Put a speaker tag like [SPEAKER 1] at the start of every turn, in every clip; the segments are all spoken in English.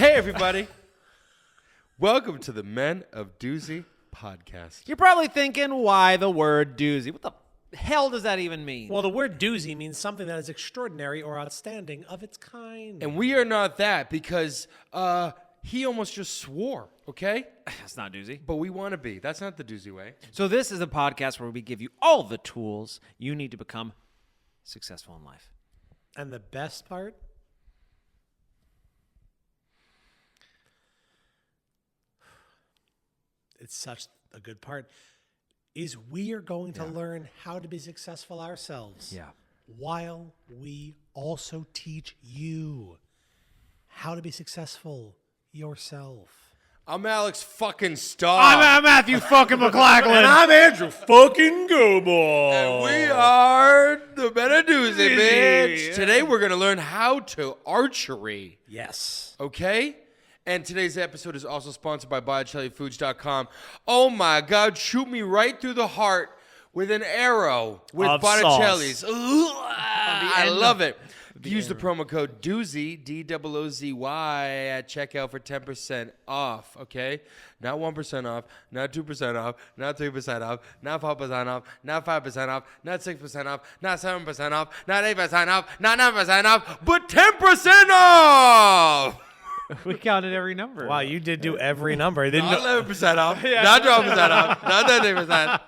[SPEAKER 1] Hey, everybody. Welcome to the Men of Doozy podcast.
[SPEAKER 2] You're probably thinking, why the word doozy? What the hell does that even mean?
[SPEAKER 3] Well, the word doozy means something that is extraordinary or outstanding of its kind.
[SPEAKER 1] And we are not that because he almost just swore, okay?
[SPEAKER 2] That's not doozy.
[SPEAKER 1] But we want to be. That's not the Doozy way.
[SPEAKER 2] So this is a podcast where we give you all the tools you need to become successful in life.
[SPEAKER 3] And the best part? It's such a good part, is we are going to learn how to be successful ourselves.
[SPEAKER 2] Yeah.
[SPEAKER 3] While we also teach you how to be successful yourself.
[SPEAKER 1] I'm Alex fucking Staub.
[SPEAKER 2] I'm Matthew fucking McLachlan.
[SPEAKER 3] And I'm Andrew fucking Gobo.
[SPEAKER 1] And we are the Men of Doozy, bitch.
[SPEAKER 2] Yeah.
[SPEAKER 1] Today we're going to learn how to archery,
[SPEAKER 3] Yes.
[SPEAKER 1] okay? And today's episode is also sponsored by BotticelliFoods.com. Oh my God, shoot me right through the heart with an arrow with
[SPEAKER 3] Of
[SPEAKER 1] Botticelli's.
[SPEAKER 3] sauce.
[SPEAKER 1] Ooh, I love it. Use the promo code DOOZY, D-O-O-Z-Y, at checkout for 10% off, okay? Not 1% off, not 2% off, not 3% off, not 4% off, not 5% off, not 6% off, not 7% off, not 8% off, not 9% off, but 10% off!
[SPEAKER 2] We counted every number.
[SPEAKER 3] Wow, you did do every number.
[SPEAKER 1] Not 11% off, not 12% off, not 13%.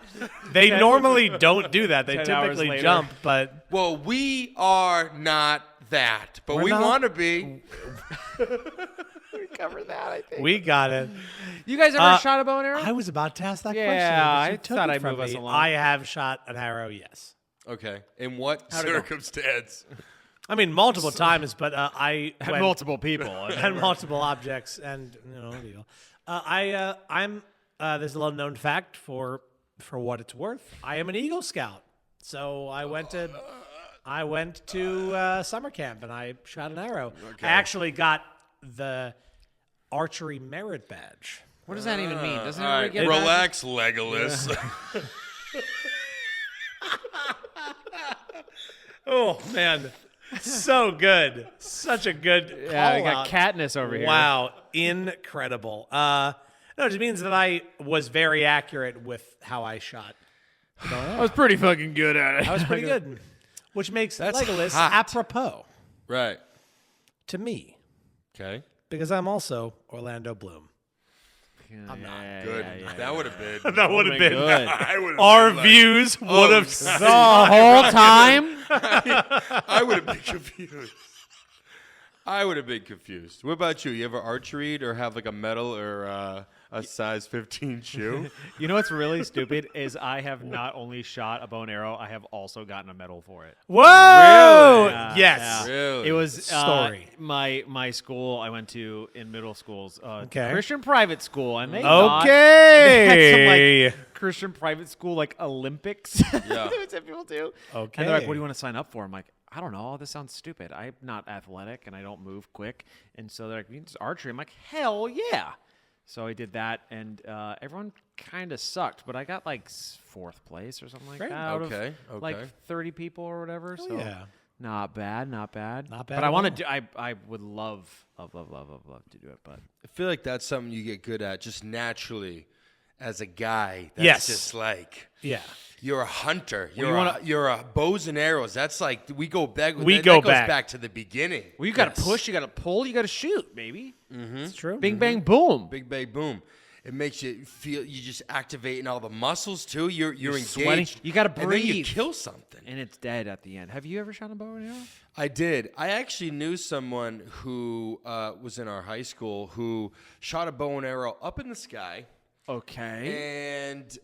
[SPEAKER 3] They normally don't do that. They
[SPEAKER 2] 10 hours
[SPEAKER 3] typically
[SPEAKER 2] later.
[SPEAKER 3] jump, but
[SPEAKER 1] Well, we are not that, but
[SPEAKER 3] We're
[SPEAKER 1] we
[SPEAKER 3] not?
[SPEAKER 1] want to be.
[SPEAKER 2] cover that, I think.
[SPEAKER 3] we got it.
[SPEAKER 2] You guys ever shot a bow and arrow?
[SPEAKER 3] I was about to ask that
[SPEAKER 2] Yeah,
[SPEAKER 3] question. but
[SPEAKER 2] I
[SPEAKER 3] you took
[SPEAKER 2] thought
[SPEAKER 3] it
[SPEAKER 2] I'd
[SPEAKER 3] from
[SPEAKER 2] move us
[SPEAKER 3] me.
[SPEAKER 2] along.
[SPEAKER 3] I have shot an arrow, yes.
[SPEAKER 1] Okay, in what circumstance?
[SPEAKER 3] I mean, multiple times, but I went
[SPEAKER 2] multiple people.
[SPEAKER 3] and multiple objects, and deal. I'm. There's a little known fact for what it's worth. I am an Eagle Scout, so I went to summer camp and I shot an arrow.
[SPEAKER 1] Okay.
[SPEAKER 3] I actually got the archery merit badge.
[SPEAKER 2] What does that even mean? Doesn't
[SPEAKER 1] All
[SPEAKER 2] everybody
[SPEAKER 1] right,
[SPEAKER 2] get
[SPEAKER 1] relax, Legolas.
[SPEAKER 3] Oh man, so good, such a good.
[SPEAKER 2] Yeah, I
[SPEAKER 3] call-out.
[SPEAKER 2] got Katniss over here.
[SPEAKER 3] Wow, incredible. No, it just means that I was very accurate with how I shot.
[SPEAKER 2] I was pretty fucking good at it.
[SPEAKER 3] I was pretty good, which makes
[SPEAKER 1] That's
[SPEAKER 3] Legolas
[SPEAKER 1] hot.
[SPEAKER 3] apropos
[SPEAKER 1] Right.
[SPEAKER 3] to me
[SPEAKER 1] Okay.
[SPEAKER 3] because I'm also Orlando Bloom.
[SPEAKER 2] I'm
[SPEAKER 3] not.
[SPEAKER 1] Good. That would have been.
[SPEAKER 3] That would have been
[SPEAKER 2] good.
[SPEAKER 1] I would have
[SPEAKER 3] our
[SPEAKER 1] been like-
[SPEAKER 3] views would
[SPEAKER 1] Oh,
[SPEAKER 3] have.
[SPEAKER 1] shit.
[SPEAKER 2] The whole time?
[SPEAKER 1] I would have been confused. I would have been confused. What about you? You ever archeried or have like a medal or a size 15 shoe?
[SPEAKER 2] You know what's really stupid is I have not only shot a bow and arrow, I have also gotten a medal for it.
[SPEAKER 3] Whoa!
[SPEAKER 2] Yeah,
[SPEAKER 3] Yes.
[SPEAKER 2] yeah.
[SPEAKER 1] Really?
[SPEAKER 2] It was
[SPEAKER 3] Story.
[SPEAKER 2] my school I went to in middle schools,
[SPEAKER 3] Okay.
[SPEAKER 2] Christian private school, and they
[SPEAKER 3] Okay.
[SPEAKER 2] they had some like Christian private school like Olympics.
[SPEAKER 1] Yeah.
[SPEAKER 2] That's what people do.
[SPEAKER 3] Okay.
[SPEAKER 2] And they're like, "What do you want to sign up for?" I'm like, "I don't know. This sounds stupid. I'm not athletic and I don't move quick." And so they're like, "It's archery." I'm like, "Hell yeah!" So I did that, and everyone kind of sucked, but I got like fourth place or something like
[SPEAKER 3] Great.
[SPEAKER 2] that out
[SPEAKER 1] Okay,
[SPEAKER 2] of like
[SPEAKER 1] okay.
[SPEAKER 2] 30 people or whatever. So
[SPEAKER 3] yeah.
[SPEAKER 2] not bad, not bad.
[SPEAKER 3] Not bad
[SPEAKER 2] But I
[SPEAKER 3] at
[SPEAKER 2] want
[SPEAKER 3] all.
[SPEAKER 2] to do. I would love to do it, but
[SPEAKER 1] I feel like that's something you get good at just naturally as a guy. That's
[SPEAKER 3] Yes.
[SPEAKER 1] just like
[SPEAKER 3] Yeah.
[SPEAKER 1] you're a hunter.
[SPEAKER 2] you
[SPEAKER 1] You're a bows and arrows. That's like we go back.
[SPEAKER 3] We
[SPEAKER 1] that
[SPEAKER 3] go
[SPEAKER 1] goes
[SPEAKER 3] back.
[SPEAKER 1] to the beginning.
[SPEAKER 2] well, you got to
[SPEAKER 3] Yes.
[SPEAKER 2] push, you got to pull, you got to shoot, baby.
[SPEAKER 3] It's true.
[SPEAKER 2] Bing bang boom.
[SPEAKER 1] Big bang boom. It makes you feel you just activating all the muscles too. You're engaged.
[SPEAKER 2] sweating. You gotta
[SPEAKER 1] And then you
[SPEAKER 2] breathe.
[SPEAKER 1] kill something.
[SPEAKER 2] And it's dead at the end. Have you ever shot a bow and arrow?
[SPEAKER 1] I did. I actually knew someone who was in our high school who shot a bow and arrow up in the sky,
[SPEAKER 2] Okay.
[SPEAKER 1] and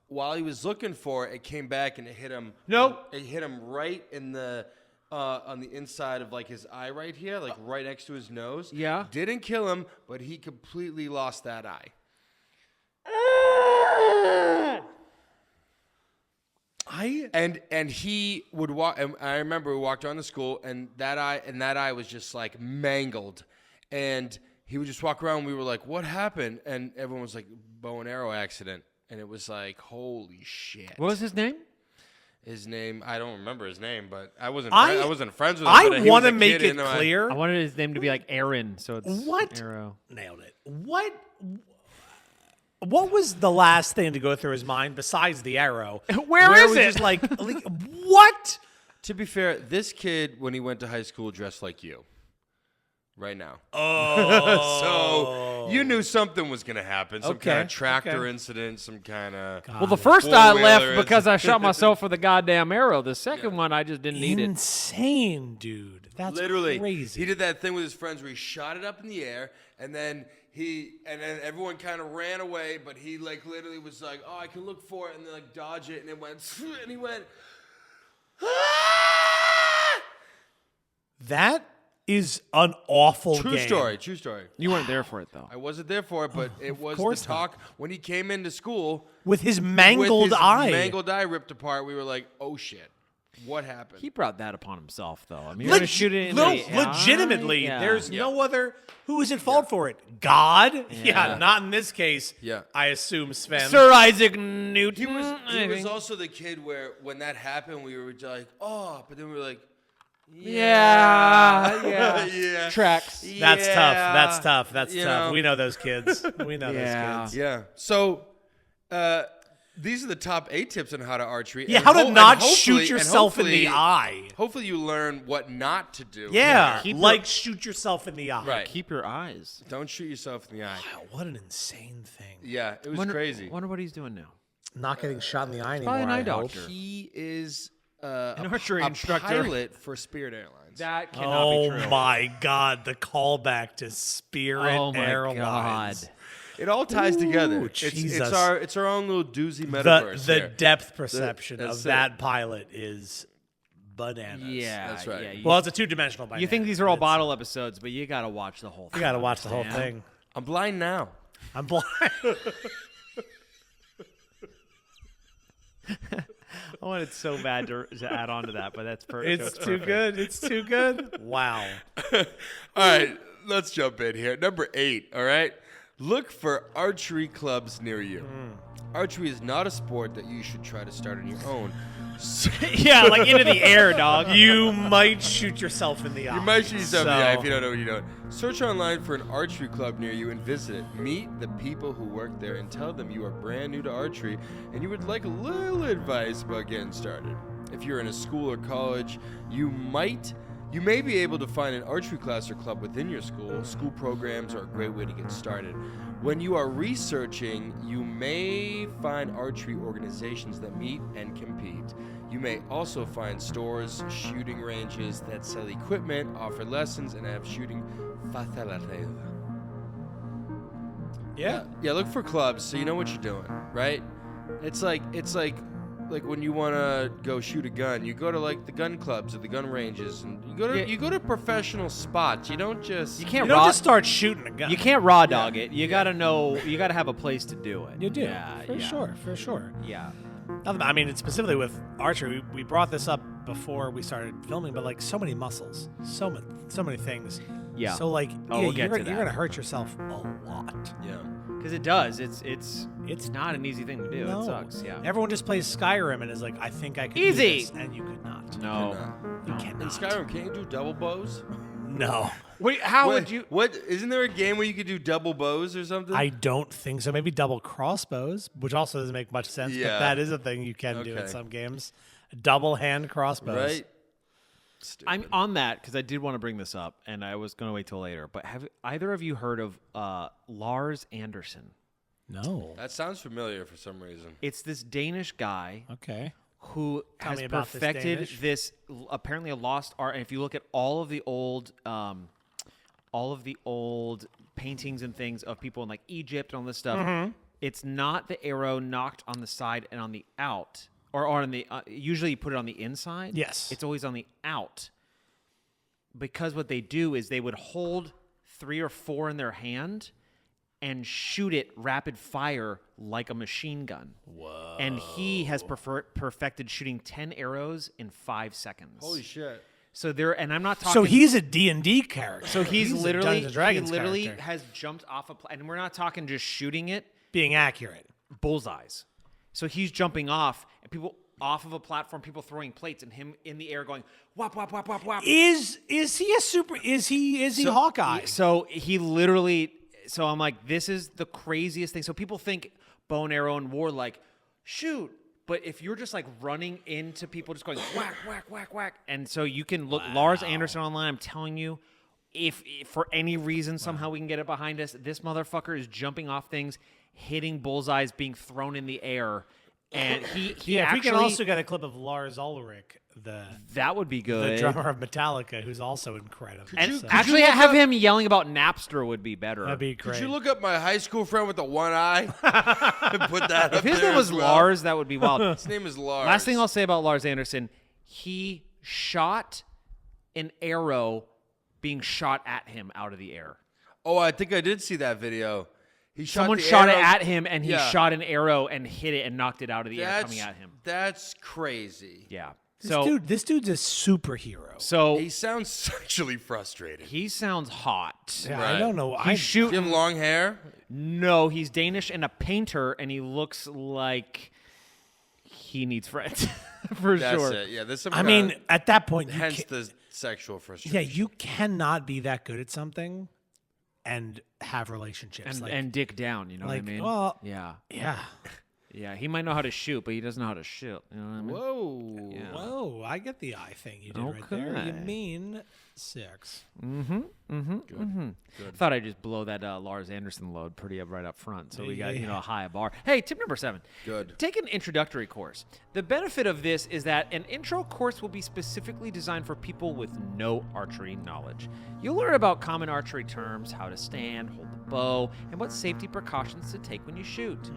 [SPEAKER 1] while he was looking for it, it came back and it hit him.
[SPEAKER 2] Nope.
[SPEAKER 1] It hit him right in the on the inside of like his eye right here, like right next to his nose.
[SPEAKER 2] Yeah.
[SPEAKER 1] Didn't kill him, but he completely lost that eye. And he would walk. And I remember we walked around the school, and that eye was just like mangled, and he would just walk around. And we were like, "What happened?" And everyone was like, "Bow and arrow accident," and it was like, "Holy shit!"
[SPEAKER 2] What was his name?
[SPEAKER 1] His name, I don't remember his name, but I wasn't friends with him.
[SPEAKER 3] I
[SPEAKER 1] but he
[SPEAKER 3] want
[SPEAKER 1] was
[SPEAKER 3] to
[SPEAKER 1] a
[SPEAKER 3] make
[SPEAKER 1] kid
[SPEAKER 3] it
[SPEAKER 1] in my-
[SPEAKER 3] clear.
[SPEAKER 2] I wanted his name to be like Aaron, so it's
[SPEAKER 3] What?
[SPEAKER 2] Arrow.
[SPEAKER 3] Nailed it. What was the last thing to go through his mind besides the arrow?
[SPEAKER 2] Where
[SPEAKER 3] it
[SPEAKER 2] is
[SPEAKER 3] was
[SPEAKER 2] it?
[SPEAKER 3] Just like what?
[SPEAKER 1] To be fair, this kid, when he went to high school, dressed like you. Right now.
[SPEAKER 3] Oh.
[SPEAKER 1] So you knew something was going to happen. Some kind
[SPEAKER 3] Okay,
[SPEAKER 1] of tractor
[SPEAKER 3] okay.
[SPEAKER 1] incident, some kind of...
[SPEAKER 2] Well, the first I left
[SPEAKER 1] Four-wheeler
[SPEAKER 2] because I shot myself with a goddamn arrow. The second one, I just didn't need it.
[SPEAKER 3] Insane, dude. That's
[SPEAKER 1] Literally,
[SPEAKER 3] crazy.
[SPEAKER 1] he did that thing with his friends where he shot it up in the air, and then everyone kind of ran away, but he like literally was like, "Oh, I can look for it," and then like dodge it, and it went, and he went. Ah!
[SPEAKER 3] That is an awful
[SPEAKER 1] True
[SPEAKER 3] game.
[SPEAKER 1] story. True story.
[SPEAKER 2] You weren't there for it, though.
[SPEAKER 1] I wasn't there for it, but it was the
[SPEAKER 3] course not.
[SPEAKER 1] talk when he came into school
[SPEAKER 3] With his mangled
[SPEAKER 1] with his
[SPEAKER 3] eye.
[SPEAKER 1] mangled eye ripped apart. We were like, "Oh shit, what happened?"
[SPEAKER 2] He brought that upon himself, though. I mean, you're going to shoot it in
[SPEAKER 3] no,
[SPEAKER 2] the eye?
[SPEAKER 3] legitimately,
[SPEAKER 2] Yeah.
[SPEAKER 3] there's no other. Who is at fault for it? God? Yeah, not in this case.
[SPEAKER 1] Yeah.
[SPEAKER 3] I assume Sven.
[SPEAKER 2] Sir Isaac Newton.
[SPEAKER 1] He was
[SPEAKER 2] I think.
[SPEAKER 1] also the kid where when that happened, we were just like, "Oh," but then we were like,
[SPEAKER 2] Yeah.
[SPEAKER 1] yeah.
[SPEAKER 2] Tracks.
[SPEAKER 3] That's
[SPEAKER 1] Yeah.
[SPEAKER 3] tough. That's tough. That's
[SPEAKER 1] You
[SPEAKER 3] tough.
[SPEAKER 1] know.
[SPEAKER 3] We know those kids. We know
[SPEAKER 2] Yeah.
[SPEAKER 3] those kids.
[SPEAKER 1] Yeah. So, these are the top 8 tips on how to archery.
[SPEAKER 3] Yeah,
[SPEAKER 1] And
[SPEAKER 3] how to
[SPEAKER 1] and
[SPEAKER 3] not
[SPEAKER 1] hopefully-
[SPEAKER 3] shoot
[SPEAKER 1] and
[SPEAKER 3] yourself in the
[SPEAKER 1] hopefully-
[SPEAKER 3] eye.
[SPEAKER 1] Hopefully, you learn what not to do.
[SPEAKER 3] Yeah,
[SPEAKER 2] keep
[SPEAKER 3] like shoot yourself in the eye.
[SPEAKER 1] Right.
[SPEAKER 2] Keep your eyes.
[SPEAKER 1] Don't shoot yourself in the eye.
[SPEAKER 3] Wow, what an insane thing.
[SPEAKER 1] Yeah, it was crazy.
[SPEAKER 2] Wonder what he's doing now.
[SPEAKER 3] Not getting shot in the eye anymore.
[SPEAKER 2] probably an eye
[SPEAKER 3] I hope.
[SPEAKER 2] doctor.
[SPEAKER 1] He is
[SPEAKER 2] An archery
[SPEAKER 1] a
[SPEAKER 2] instructor.
[SPEAKER 1] pilot for Spirit Airlines.
[SPEAKER 2] That cannot
[SPEAKER 3] Oh
[SPEAKER 2] be true.
[SPEAKER 3] my God, the callback to Spirit
[SPEAKER 2] Oh my
[SPEAKER 3] Airlines.
[SPEAKER 2] God.
[SPEAKER 1] It all ties together.
[SPEAKER 3] Ooh,
[SPEAKER 1] It's
[SPEAKER 3] Jesus.
[SPEAKER 1] our own little doozy metaverse.
[SPEAKER 3] The
[SPEAKER 1] here.
[SPEAKER 3] depth perception
[SPEAKER 1] that's
[SPEAKER 3] of
[SPEAKER 1] it.
[SPEAKER 3] that pilot is bananas.
[SPEAKER 2] Yeah,
[SPEAKER 1] That's right.
[SPEAKER 2] Yeah, you,
[SPEAKER 3] Well, it's a two-dimensional by
[SPEAKER 2] you think these are all bottle episodes, but you got to watch the whole thing.
[SPEAKER 3] You got to watch the whole
[SPEAKER 2] man.
[SPEAKER 3] thing.
[SPEAKER 1] I'm blind now.
[SPEAKER 3] I'm blind.
[SPEAKER 2] I wanted so bad to add on to that, but that's perfect.
[SPEAKER 3] It's too good. It's too good. Wow.
[SPEAKER 1] All right, let's jump in here. Number 8, all right? Look for archery clubs near you. Archery is not a sport that you should try to start on your own. So
[SPEAKER 2] Yeah, like into the air, dog.
[SPEAKER 3] You might shoot yourself in the eye.
[SPEAKER 1] you might shoot yourself in the eye
[SPEAKER 3] So-
[SPEAKER 1] if you don't know what you're doing. Search online for an archery club near you and visit it. Meet the people who work there and tell them you are brand new to archery and you would like a little advice about getting started. If you're in a school or college, you may be able to find an archery class or club within your school. School programs are a great way to get started. When you are researching, you may find archery organizations that meet and compete. You may also find stores, shooting ranges that sell equipment, offer lessons, and have shooting facilities.
[SPEAKER 3] Yeah.
[SPEAKER 1] Yeah, look for clubs so you know what you're doing, right? It's like when you want to go shoot a gun, you go to like the gun clubs or the gun ranges, and you go to professional spots. You don't just
[SPEAKER 2] You
[SPEAKER 3] You
[SPEAKER 2] can't
[SPEAKER 3] don't
[SPEAKER 2] raw.
[SPEAKER 3] just start shooting a gun.
[SPEAKER 2] You can't raw dog it. You gotta know. You gotta have a place to do it.
[SPEAKER 3] You do.
[SPEAKER 2] Yeah,
[SPEAKER 3] for
[SPEAKER 2] yeah.
[SPEAKER 3] sure. For sure.
[SPEAKER 2] Yeah.
[SPEAKER 3] I mean, it's specifically with archery. We brought this up before we started filming, but like so many muscles, so many things.
[SPEAKER 2] Yeah.
[SPEAKER 3] So like,
[SPEAKER 2] Oh,
[SPEAKER 3] yeah,
[SPEAKER 2] we'll get to
[SPEAKER 3] you're
[SPEAKER 2] that.
[SPEAKER 3] gonna hurt yourself a lot.
[SPEAKER 1] yeah.
[SPEAKER 2] Because it does. It's not an easy thing to do.
[SPEAKER 3] No.
[SPEAKER 2] It sucks. Yeah.
[SPEAKER 3] Everyone just plays Skyrim and is like, I think I can
[SPEAKER 2] Easy.
[SPEAKER 3] do this, and you could not.
[SPEAKER 2] No.
[SPEAKER 3] You
[SPEAKER 1] In
[SPEAKER 3] cannot.
[SPEAKER 1] Skyrim, can't you do double bows?
[SPEAKER 3] No.
[SPEAKER 2] Wait, how would you?
[SPEAKER 1] What isn't there a game where you could do double bows or something?
[SPEAKER 3] I don't think so. Maybe double crossbows, which also doesn't make much sense,
[SPEAKER 1] Yeah.
[SPEAKER 3] but that is a thing you can do in
[SPEAKER 1] Okay.
[SPEAKER 3] some games. Double hand crossbows.
[SPEAKER 1] right?
[SPEAKER 2] I'm on that because I did want to bring this up, and I was going to wait till later. But have either of you heard of Lars Anderson?
[SPEAKER 3] No.
[SPEAKER 1] That sounds familiar for some reason.
[SPEAKER 2] It's this Danish guy
[SPEAKER 3] Okay.
[SPEAKER 2] who
[SPEAKER 3] Tell
[SPEAKER 2] has
[SPEAKER 3] me about this
[SPEAKER 2] perfected
[SPEAKER 3] Danish.
[SPEAKER 2] this apparently a lost art. And if you look at all of the old paintings and things of people in like Egypt and all this stuff,
[SPEAKER 3] Mm-hmm.
[SPEAKER 2] it's not the arrow knocked on the side and on the out, or on the usually you put it on the inside.
[SPEAKER 3] Yes.
[SPEAKER 2] It's always on the out. Because what they do is they would hold 3 or 4 in their hand and shoot it rapid fire like a machine gun. Whoa. And he has perfected shooting 10 arrows in 5 seconds.
[SPEAKER 1] Holy shit!
[SPEAKER 2] So there, and I'm not talking.
[SPEAKER 3] So he's a D&D character.
[SPEAKER 2] So he's
[SPEAKER 3] a
[SPEAKER 2] literally,
[SPEAKER 3] Dungeons and Dragons
[SPEAKER 2] he literally
[SPEAKER 3] character.
[SPEAKER 2] has jumped off a, and we're not talking just shooting it,
[SPEAKER 3] Being accurate.
[SPEAKER 2] bullseyes. So he's jumping off, and people off of a platform, people throwing plates, and him in the air going whap whap whap whap whap.
[SPEAKER 3] Is he a super? Is he Hawkeye?
[SPEAKER 2] So he literally. So I'm like, this is the craziest thing. So people think bow and arrow and war, like, shoot. But if you're just like running into people, just going whack, whack, whack, whack. And so you can look Lars Anderson online. I'm telling you, if for any reason somehow we can get it behind us, this motherfucker is jumping off things, hitting bullseyes, being thrown in the air. And he
[SPEAKER 3] If
[SPEAKER 2] actually,
[SPEAKER 3] we can also get a clip of Lars Ulrich,
[SPEAKER 2] that would be
[SPEAKER 3] the
[SPEAKER 2] good.
[SPEAKER 3] drummer of Metallica, who's also incredible.
[SPEAKER 2] And
[SPEAKER 3] So
[SPEAKER 2] actually, have him yelling about Napster would be better.
[SPEAKER 3] that'd be great.
[SPEAKER 1] Could you look up my high school friend with the one eye and put that up
[SPEAKER 2] If his
[SPEAKER 1] there
[SPEAKER 2] name was
[SPEAKER 1] as well?
[SPEAKER 2] Lars, that would be wild.
[SPEAKER 1] His name is Lars.
[SPEAKER 2] Last thing I'll say about Lars Anderson, he shot an arrow being shot at him out of the air.
[SPEAKER 1] Oh, I think I did see that video.
[SPEAKER 2] Someone
[SPEAKER 1] the
[SPEAKER 2] shot it
[SPEAKER 1] arrow-
[SPEAKER 2] at him, and he
[SPEAKER 1] Yeah.
[SPEAKER 2] shot an arrow and hit it and knocked it out of the air coming at him.
[SPEAKER 1] That's crazy.
[SPEAKER 2] Yeah.
[SPEAKER 3] This dude's a superhero.
[SPEAKER 2] So
[SPEAKER 1] He sounds sexually frustrated.
[SPEAKER 2] he sounds hot.
[SPEAKER 3] Yeah,
[SPEAKER 1] Right.
[SPEAKER 3] I don't know.
[SPEAKER 2] He's
[SPEAKER 1] Does he
[SPEAKER 2] shooting.
[SPEAKER 1] have long hair?
[SPEAKER 2] No, he's Danish and a painter, and he looks like he needs friends for
[SPEAKER 1] That's
[SPEAKER 2] sure.
[SPEAKER 1] it. Yeah, there's some.
[SPEAKER 3] I mean, at that point, you
[SPEAKER 1] hence
[SPEAKER 3] can't-
[SPEAKER 1] the sexual frustration.
[SPEAKER 3] yeah, you cannot be that good at something and have relationships.
[SPEAKER 2] And dick down, you know what I
[SPEAKER 3] like,
[SPEAKER 2] mean?
[SPEAKER 3] well-
[SPEAKER 2] yeah.
[SPEAKER 3] yeah.
[SPEAKER 2] Yeah, he might know how to shoot, but he doesn't know how to shoot. You know what I mean?
[SPEAKER 1] Whoa.
[SPEAKER 2] Yeah.
[SPEAKER 3] Whoa, I get the eye thing you did right there. You
[SPEAKER 2] Okay.
[SPEAKER 3] mean 6.
[SPEAKER 2] I thought I'd just blow that Lars Anderson load pretty up right up front. So we got,
[SPEAKER 3] Yeah.
[SPEAKER 2] a high bar. Hey, tip number 7.
[SPEAKER 1] Good.
[SPEAKER 2] Take an introductory course. The benefit of this is that an intro course will be specifically designed for people with no archery knowledge. You'll learn about common archery terms, how to stand, hold the bow, and what safety precautions to take when you shoot.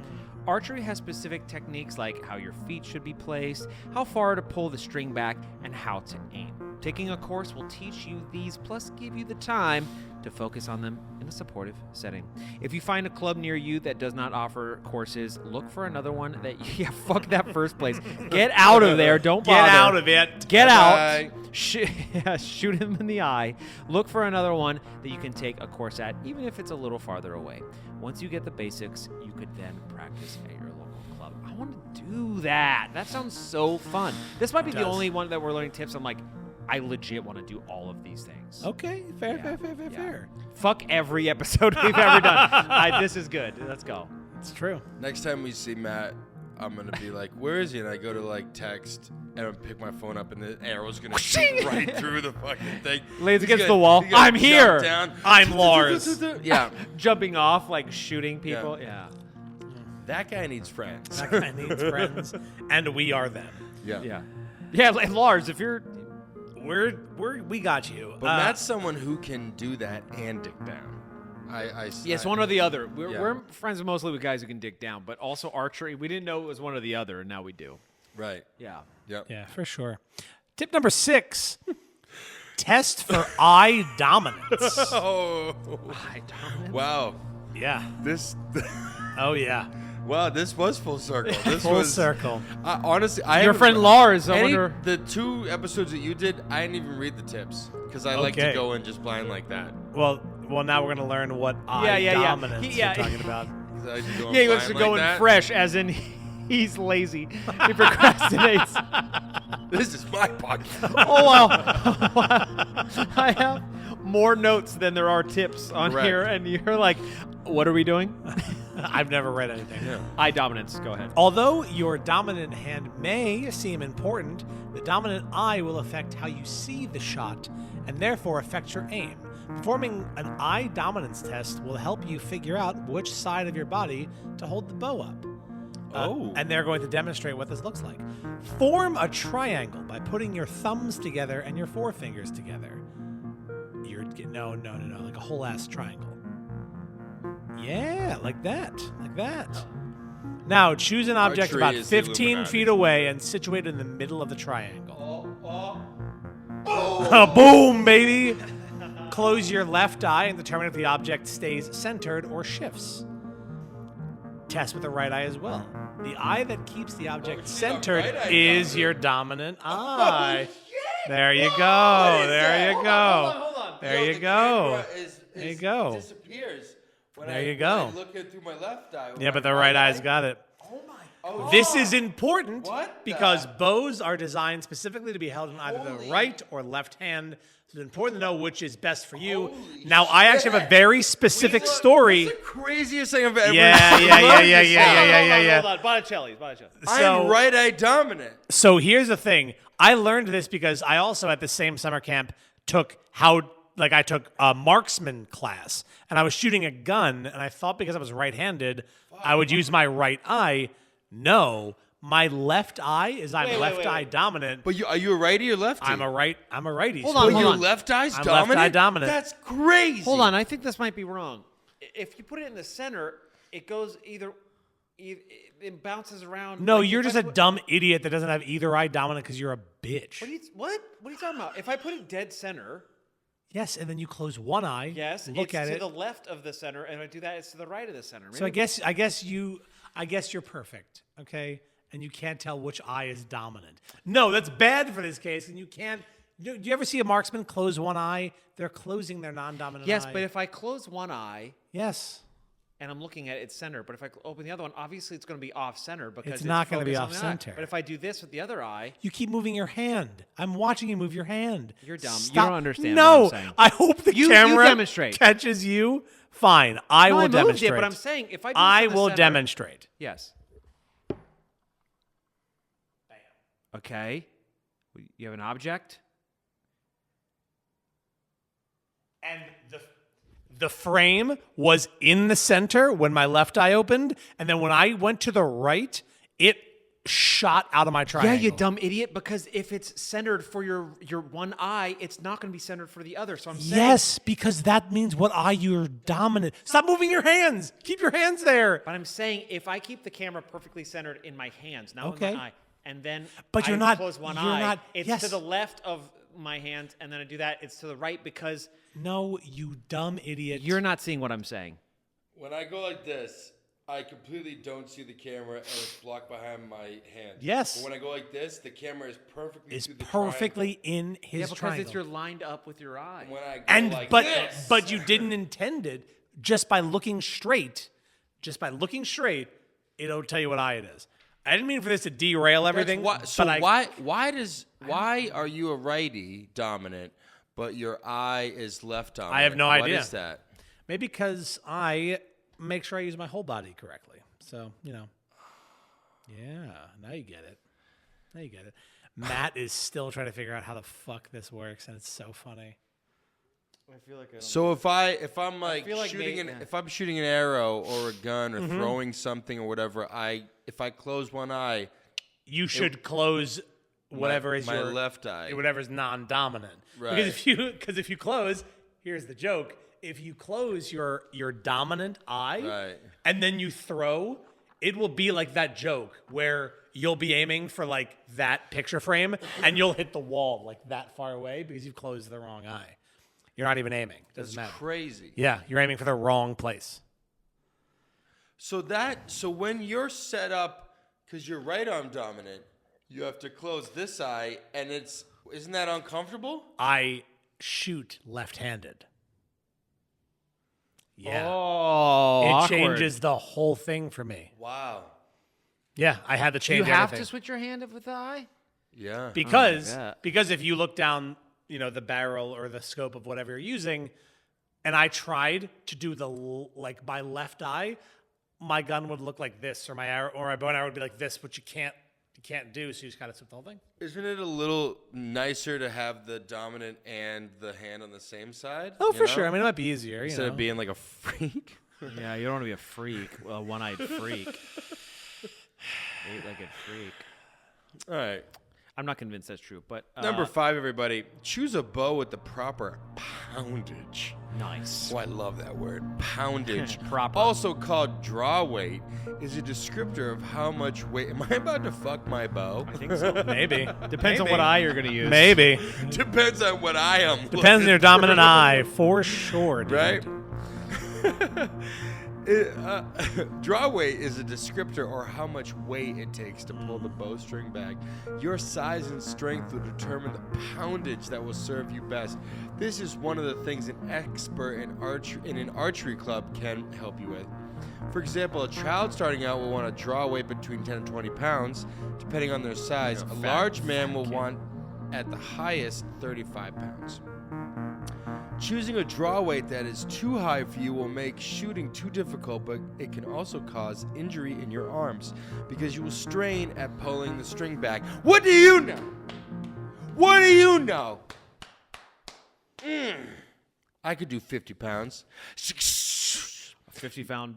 [SPEAKER 2] Archery has specific techniques like how your feet should be placed, how far to pull the string back, and how to aim. Taking a course will teach you these, plus give you the time to focus on them in a supportive setting. If you find a club near you that does not offer courses, look for another one that, yeah, fuck that first place. Get out of there. Don't bother.
[SPEAKER 3] Get out of it.
[SPEAKER 2] Get
[SPEAKER 1] Bye.
[SPEAKER 2] out. Shoot him in the eye. Look for another one that you can take a course at, even if it's a little farther away. Once you get the basics, you could then practice at your local club. I want to do that. That sounds so fun. This might be the
[SPEAKER 3] does.
[SPEAKER 2] only one that we're learning tips. I'm like, I legit want to do all of these things.
[SPEAKER 3] Okay, fair,
[SPEAKER 2] Yeah,
[SPEAKER 3] fair.
[SPEAKER 2] Fuck every episode we've ever done. This is good. Let's go.
[SPEAKER 3] It's true.
[SPEAKER 1] Next time we see Matt, I'm gonna be like, "Where is he?" And I go to like text, and I pick my phone up, and the arrow's gonna shoot right through the fucking thing.
[SPEAKER 2] Lays
[SPEAKER 1] He's
[SPEAKER 2] against
[SPEAKER 1] gonna-
[SPEAKER 2] the wall.
[SPEAKER 1] he's gonna
[SPEAKER 2] I'm
[SPEAKER 1] jump
[SPEAKER 2] here.
[SPEAKER 1] Down.
[SPEAKER 3] I'm Lars.
[SPEAKER 1] Yeah,
[SPEAKER 2] Jumping off, like shooting people. Yeah.
[SPEAKER 1] that guy needs friends.
[SPEAKER 3] That guy needs friends, and we are them.
[SPEAKER 1] Yeah.
[SPEAKER 2] Yeah. Yeah, like, Lars, if you're...
[SPEAKER 3] We got you.
[SPEAKER 1] But Matt's someone who can do that and dig down.
[SPEAKER 2] Yes, one or the other. We're,
[SPEAKER 1] Yeah.
[SPEAKER 2] we're friends mostly with guys who can dig down, but also archery. We didn't know it was one or the other, and now we do.
[SPEAKER 1] Right.
[SPEAKER 2] Yeah.
[SPEAKER 1] Yep.
[SPEAKER 3] Yeah, for sure. Tip number 6. Test for eye dominance.
[SPEAKER 1] Oh. Wow.
[SPEAKER 3] Yeah.
[SPEAKER 1] This.
[SPEAKER 3] Oh, yeah.
[SPEAKER 1] Wow. This was full circle. This
[SPEAKER 3] Full
[SPEAKER 1] was
[SPEAKER 3] circle.
[SPEAKER 1] Honestly, I
[SPEAKER 2] Your
[SPEAKER 1] haven't-
[SPEAKER 2] friend Lars, I
[SPEAKER 1] Any,
[SPEAKER 2] wonder...
[SPEAKER 1] the 2 episodes that you did, I didn't even read the tips because I like to
[SPEAKER 3] Okay.
[SPEAKER 1] go in just blind like that.
[SPEAKER 3] Well, now we're going to learn what eye
[SPEAKER 2] Yeah.
[SPEAKER 3] dominance
[SPEAKER 2] Yeah.
[SPEAKER 3] you're talking about.
[SPEAKER 1] 'Cause I like to go in
[SPEAKER 2] Yeah, he wants
[SPEAKER 1] blind
[SPEAKER 2] to go
[SPEAKER 1] like
[SPEAKER 2] in
[SPEAKER 1] that.
[SPEAKER 2] fresh, as in he's lazy. He procrastinates.
[SPEAKER 1] This is my podcast.
[SPEAKER 2] Oh, wow. I have more notes than there are tips on
[SPEAKER 1] Correct.
[SPEAKER 2] here, and you're like, what are we doing?
[SPEAKER 3] I've never read anything.
[SPEAKER 1] Yeah.
[SPEAKER 2] Eye dominance. Go ahead.
[SPEAKER 3] Although your dominant hand may seem important, the dominant eye will affect how you see the shot and therefore affect your aim. Performing an eye dominance test will help you figure out which side of your body to hold the bow up. And they're going to demonstrate what this looks like. Form a triangle by putting your thumbs together and your forefingers together. No, like a whole ass triangle. Yeah, like that. Now, choose an object
[SPEAKER 1] Archery
[SPEAKER 3] about
[SPEAKER 1] is the
[SPEAKER 3] 15
[SPEAKER 1] Illuminati.
[SPEAKER 3] feet away and situate it in the middle of the triangle. Boom, baby! Close your left eye and determine if the object stays centered or shifts. Test with the right eye as well. The eye that keeps the object centered
[SPEAKER 1] right eye
[SPEAKER 3] is your dominant eye. There you go. There you go. There you go. There you go.
[SPEAKER 1] Disappears. When
[SPEAKER 3] There you go.
[SPEAKER 1] When I look at through my left eye.
[SPEAKER 3] Yeah, but the right eye's got it. This is important
[SPEAKER 1] What the-
[SPEAKER 3] because bows are designed specifically to be held in either the right or left hand. So it's important to know which is best for you. Now, I actually have a very specific story.
[SPEAKER 1] That's the craziest thing I've ever
[SPEAKER 3] Yeah.
[SPEAKER 2] Hold on. Botticelli's.
[SPEAKER 1] I'm right-eye dominant.
[SPEAKER 3] So here's the thing. I learned this because I also at the same summer camp took a marksman class, and I was shooting a gun, and I thought because I was right-handed, I would use my right eye. No, my left eye is left-eye dominant.
[SPEAKER 1] But are you a righty or lefty?
[SPEAKER 3] I'm a righty.
[SPEAKER 2] Hold
[SPEAKER 3] so-
[SPEAKER 2] on,
[SPEAKER 1] But
[SPEAKER 2] hold
[SPEAKER 1] your
[SPEAKER 2] on.
[SPEAKER 1] left eye's
[SPEAKER 3] I'm
[SPEAKER 1] dominant?
[SPEAKER 3] left-eye dominant.
[SPEAKER 1] That's crazy.
[SPEAKER 2] Hold on, I think this might be wrong. If you put it in the center, it goes it bounces around.
[SPEAKER 3] No,
[SPEAKER 2] Like,
[SPEAKER 3] you're
[SPEAKER 2] if
[SPEAKER 3] just
[SPEAKER 2] I
[SPEAKER 3] a
[SPEAKER 2] put-
[SPEAKER 3] dumb idiot that doesn't have either eye dominant because you're a bitch.
[SPEAKER 2] What are you talking about? If I put it dead center,
[SPEAKER 3] Yes, and then you close one eye.
[SPEAKER 2] yes,
[SPEAKER 3] look
[SPEAKER 2] it's
[SPEAKER 3] at
[SPEAKER 2] to
[SPEAKER 3] it.
[SPEAKER 2] the left of the center, and if I do that, it's to the right of the center.
[SPEAKER 3] So I guess you're perfect, okay? And you can't tell which eye is dominant. No, that's bad for this case, and you can't. Do you ever see a marksman close one eye? They're closing their non-dominant
[SPEAKER 2] Yes,
[SPEAKER 3] eye.
[SPEAKER 2] but if I close one eye
[SPEAKER 3] yes,
[SPEAKER 2] and I'm looking at its center, but if I open the other one, obviously it's going to be off center because
[SPEAKER 3] It's not gonna be
[SPEAKER 2] focused on the eye.
[SPEAKER 3] off-center.
[SPEAKER 2] But if I do this with the other eye,
[SPEAKER 3] you keep moving your hand. I'm watching you move your hand.
[SPEAKER 2] You're dumb. You
[SPEAKER 3] Stop.
[SPEAKER 2] don't understand
[SPEAKER 3] No,
[SPEAKER 2] what I'm saying.
[SPEAKER 3] I hope the
[SPEAKER 2] You
[SPEAKER 3] camera
[SPEAKER 2] demonstrate.
[SPEAKER 3] catches you. Fine, I will
[SPEAKER 2] moved
[SPEAKER 3] demonstrate.
[SPEAKER 2] it, but I'm saying if I do this
[SPEAKER 3] I
[SPEAKER 2] in the
[SPEAKER 3] will
[SPEAKER 2] center-
[SPEAKER 3] demonstrate.
[SPEAKER 2] Yes. Okay. You have an object?
[SPEAKER 3] And the frame was in the center when my left eye opened, and then when I went to the right, it shot out of my triangle.
[SPEAKER 2] Yeah, you dumb idiot, because if it's centered for your one eye, it's not going to be centered for the other. So I'm saying
[SPEAKER 3] Yes, because that means what eye you're dominant. Stop moving your hands. Keep your hands there.
[SPEAKER 2] But I'm saying if I keep the camera perfectly centered in my hands, not
[SPEAKER 3] Okay.
[SPEAKER 2] with my eye, and then
[SPEAKER 3] But
[SPEAKER 2] I
[SPEAKER 3] you're not-
[SPEAKER 2] close one
[SPEAKER 3] you're
[SPEAKER 2] eye,
[SPEAKER 3] not-
[SPEAKER 2] it's
[SPEAKER 3] yes.
[SPEAKER 2] to the left of my hand, and then I do that, it's to the right because
[SPEAKER 3] No, you dumb idiot.
[SPEAKER 2] you're not seeing what I'm saying.
[SPEAKER 1] When I go like this, I completely don't see the camera and it's blocked behind my hand.
[SPEAKER 3] Yes.
[SPEAKER 1] But when I go like this, the camera is perfectly
[SPEAKER 3] is
[SPEAKER 1] through the
[SPEAKER 3] perfectly in his
[SPEAKER 2] Yeah, because
[SPEAKER 3] triangle.
[SPEAKER 2] it's you're lined up with your eye.
[SPEAKER 1] triangle. When I go
[SPEAKER 3] and
[SPEAKER 1] like
[SPEAKER 3] but
[SPEAKER 1] this,
[SPEAKER 3] but you didn't intend it. Just by looking straight, it'll tell you what eye it is. I didn't mean for this to derail everything.
[SPEAKER 1] so
[SPEAKER 3] but I,
[SPEAKER 1] why are you a righty dominant, but your eye is left dominant?
[SPEAKER 3] I have no idea.
[SPEAKER 1] What is that?
[SPEAKER 3] Maybe because I make sure I use my whole body correctly. So, yeah, now you get it. Matt is still trying to figure out how the fuck this works, and it's so funny.
[SPEAKER 2] I feel like
[SPEAKER 1] So if I'm like
[SPEAKER 2] feel like
[SPEAKER 1] shooting
[SPEAKER 2] yeah.
[SPEAKER 1] if I'm shooting an arrow or a gun or throwing something or whatever, if I close one eye,
[SPEAKER 3] You should close whatever is
[SPEAKER 1] my
[SPEAKER 3] your
[SPEAKER 1] left eye.
[SPEAKER 3] whatever's non-dominant.
[SPEAKER 1] Right.
[SPEAKER 3] Because if you close, here's the joke. If you close your dominant eye
[SPEAKER 1] Right.
[SPEAKER 3] and then you throw, it will be like that joke where you'll be aiming for like that picture frame and you'll hit the wall like that far away because you've closed the wrong eye. You're not even aiming. Doesn't
[SPEAKER 1] That's
[SPEAKER 3] matter.
[SPEAKER 1] crazy.
[SPEAKER 3] Yeah, you're aiming for the wrong place.
[SPEAKER 1] So when you're set up, because you're right arm dominant, you have to close this eye, and isn't that uncomfortable?
[SPEAKER 3] I shoot left-handed. Yeah.
[SPEAKER 2] Oh,
[SPEAKER 3] it
[SPEAKER 2] awkward.
[SPEAKER 3] changes the whole thing for me.
[SPEAKER 1] Wow.
[SPEAKER 3] Yeah, I had to
[SPEAKER 2] Do
[SPEAKER 3] change
[SPEAKER 2] you have
[SPEAKER 3] everything.
[SPEAKER 2] to switch your hand with the eye?
[SPEAKER 1] Yeah.
[SPEAKER 3] Because
[SPEAKER 2] yeah.
[SPEAKER 3] if you look down, the barrel or the scope of whatever you're using, and I tried to do my left eye, my gun would look like this, or my arrow or my bow and arrow would be like this, which you can't do. So you just gotta switch the whole thing.
[SPEAKER 1] Isn't it a little nicer to have the dominant and the hand on the same side?
[SPEAKER 3] Oh,
[SPEAKER 1] you
[SPEAKER 3] for
[SPEAKER 1] know?
[SPEAKER 3] sure. I mean, it might be easier.
[SPEAKER 1] Instead of being like a freak.
[SPEAKER 2] Yeah, you don't want to be a freak, a one-eyed freak. Eight-legged freak.
[SPEAKER 1] All right.
[SPEAKER 2] I'm not convinced that's true, but
[SPEAKER 1] Number 5, everybody. Choose a bow with the proper poundage.
[SPEAKER 2] nice.
[SPEAKER 1] Oh, I love that word. Poundage.
[SPEAKER 2] Proper.
[SPEAKER 1] Also called draw weight, is a descriptor of how much weight. Am I about to fuck my bow?
[SPEAKER 2] I think so.
[SPEAKER 3] Maybe.
[SPEAKER 2] Depends on what eye you're gonna use.
[SPEAKER 3] Maybe.
[SPEAKER 1] Depends on what I am.
[SPEAKER 3] Depends on your dominant eye, for sure, dude.
[SPEAKER 1] Right? Draw weight is a descriptor or how much weight it takes to pull the bowstring back. Your size and strength will determine the poundage that will serve you best. This is one of the things an expert in an archery club can help you with. For example, a child starting out will want to draw weight between 10 and 20 pounds, depending on their size. A large man will want, at the highest, 35 pounds. Choosing a draw weight that is too high for you will make shooting too difficult, but it can also cause injury in your arms because you will strain at pulling the string back. What do you know? What do you know? I could do 50 pounds.
[SPEAKER 2] 50-pound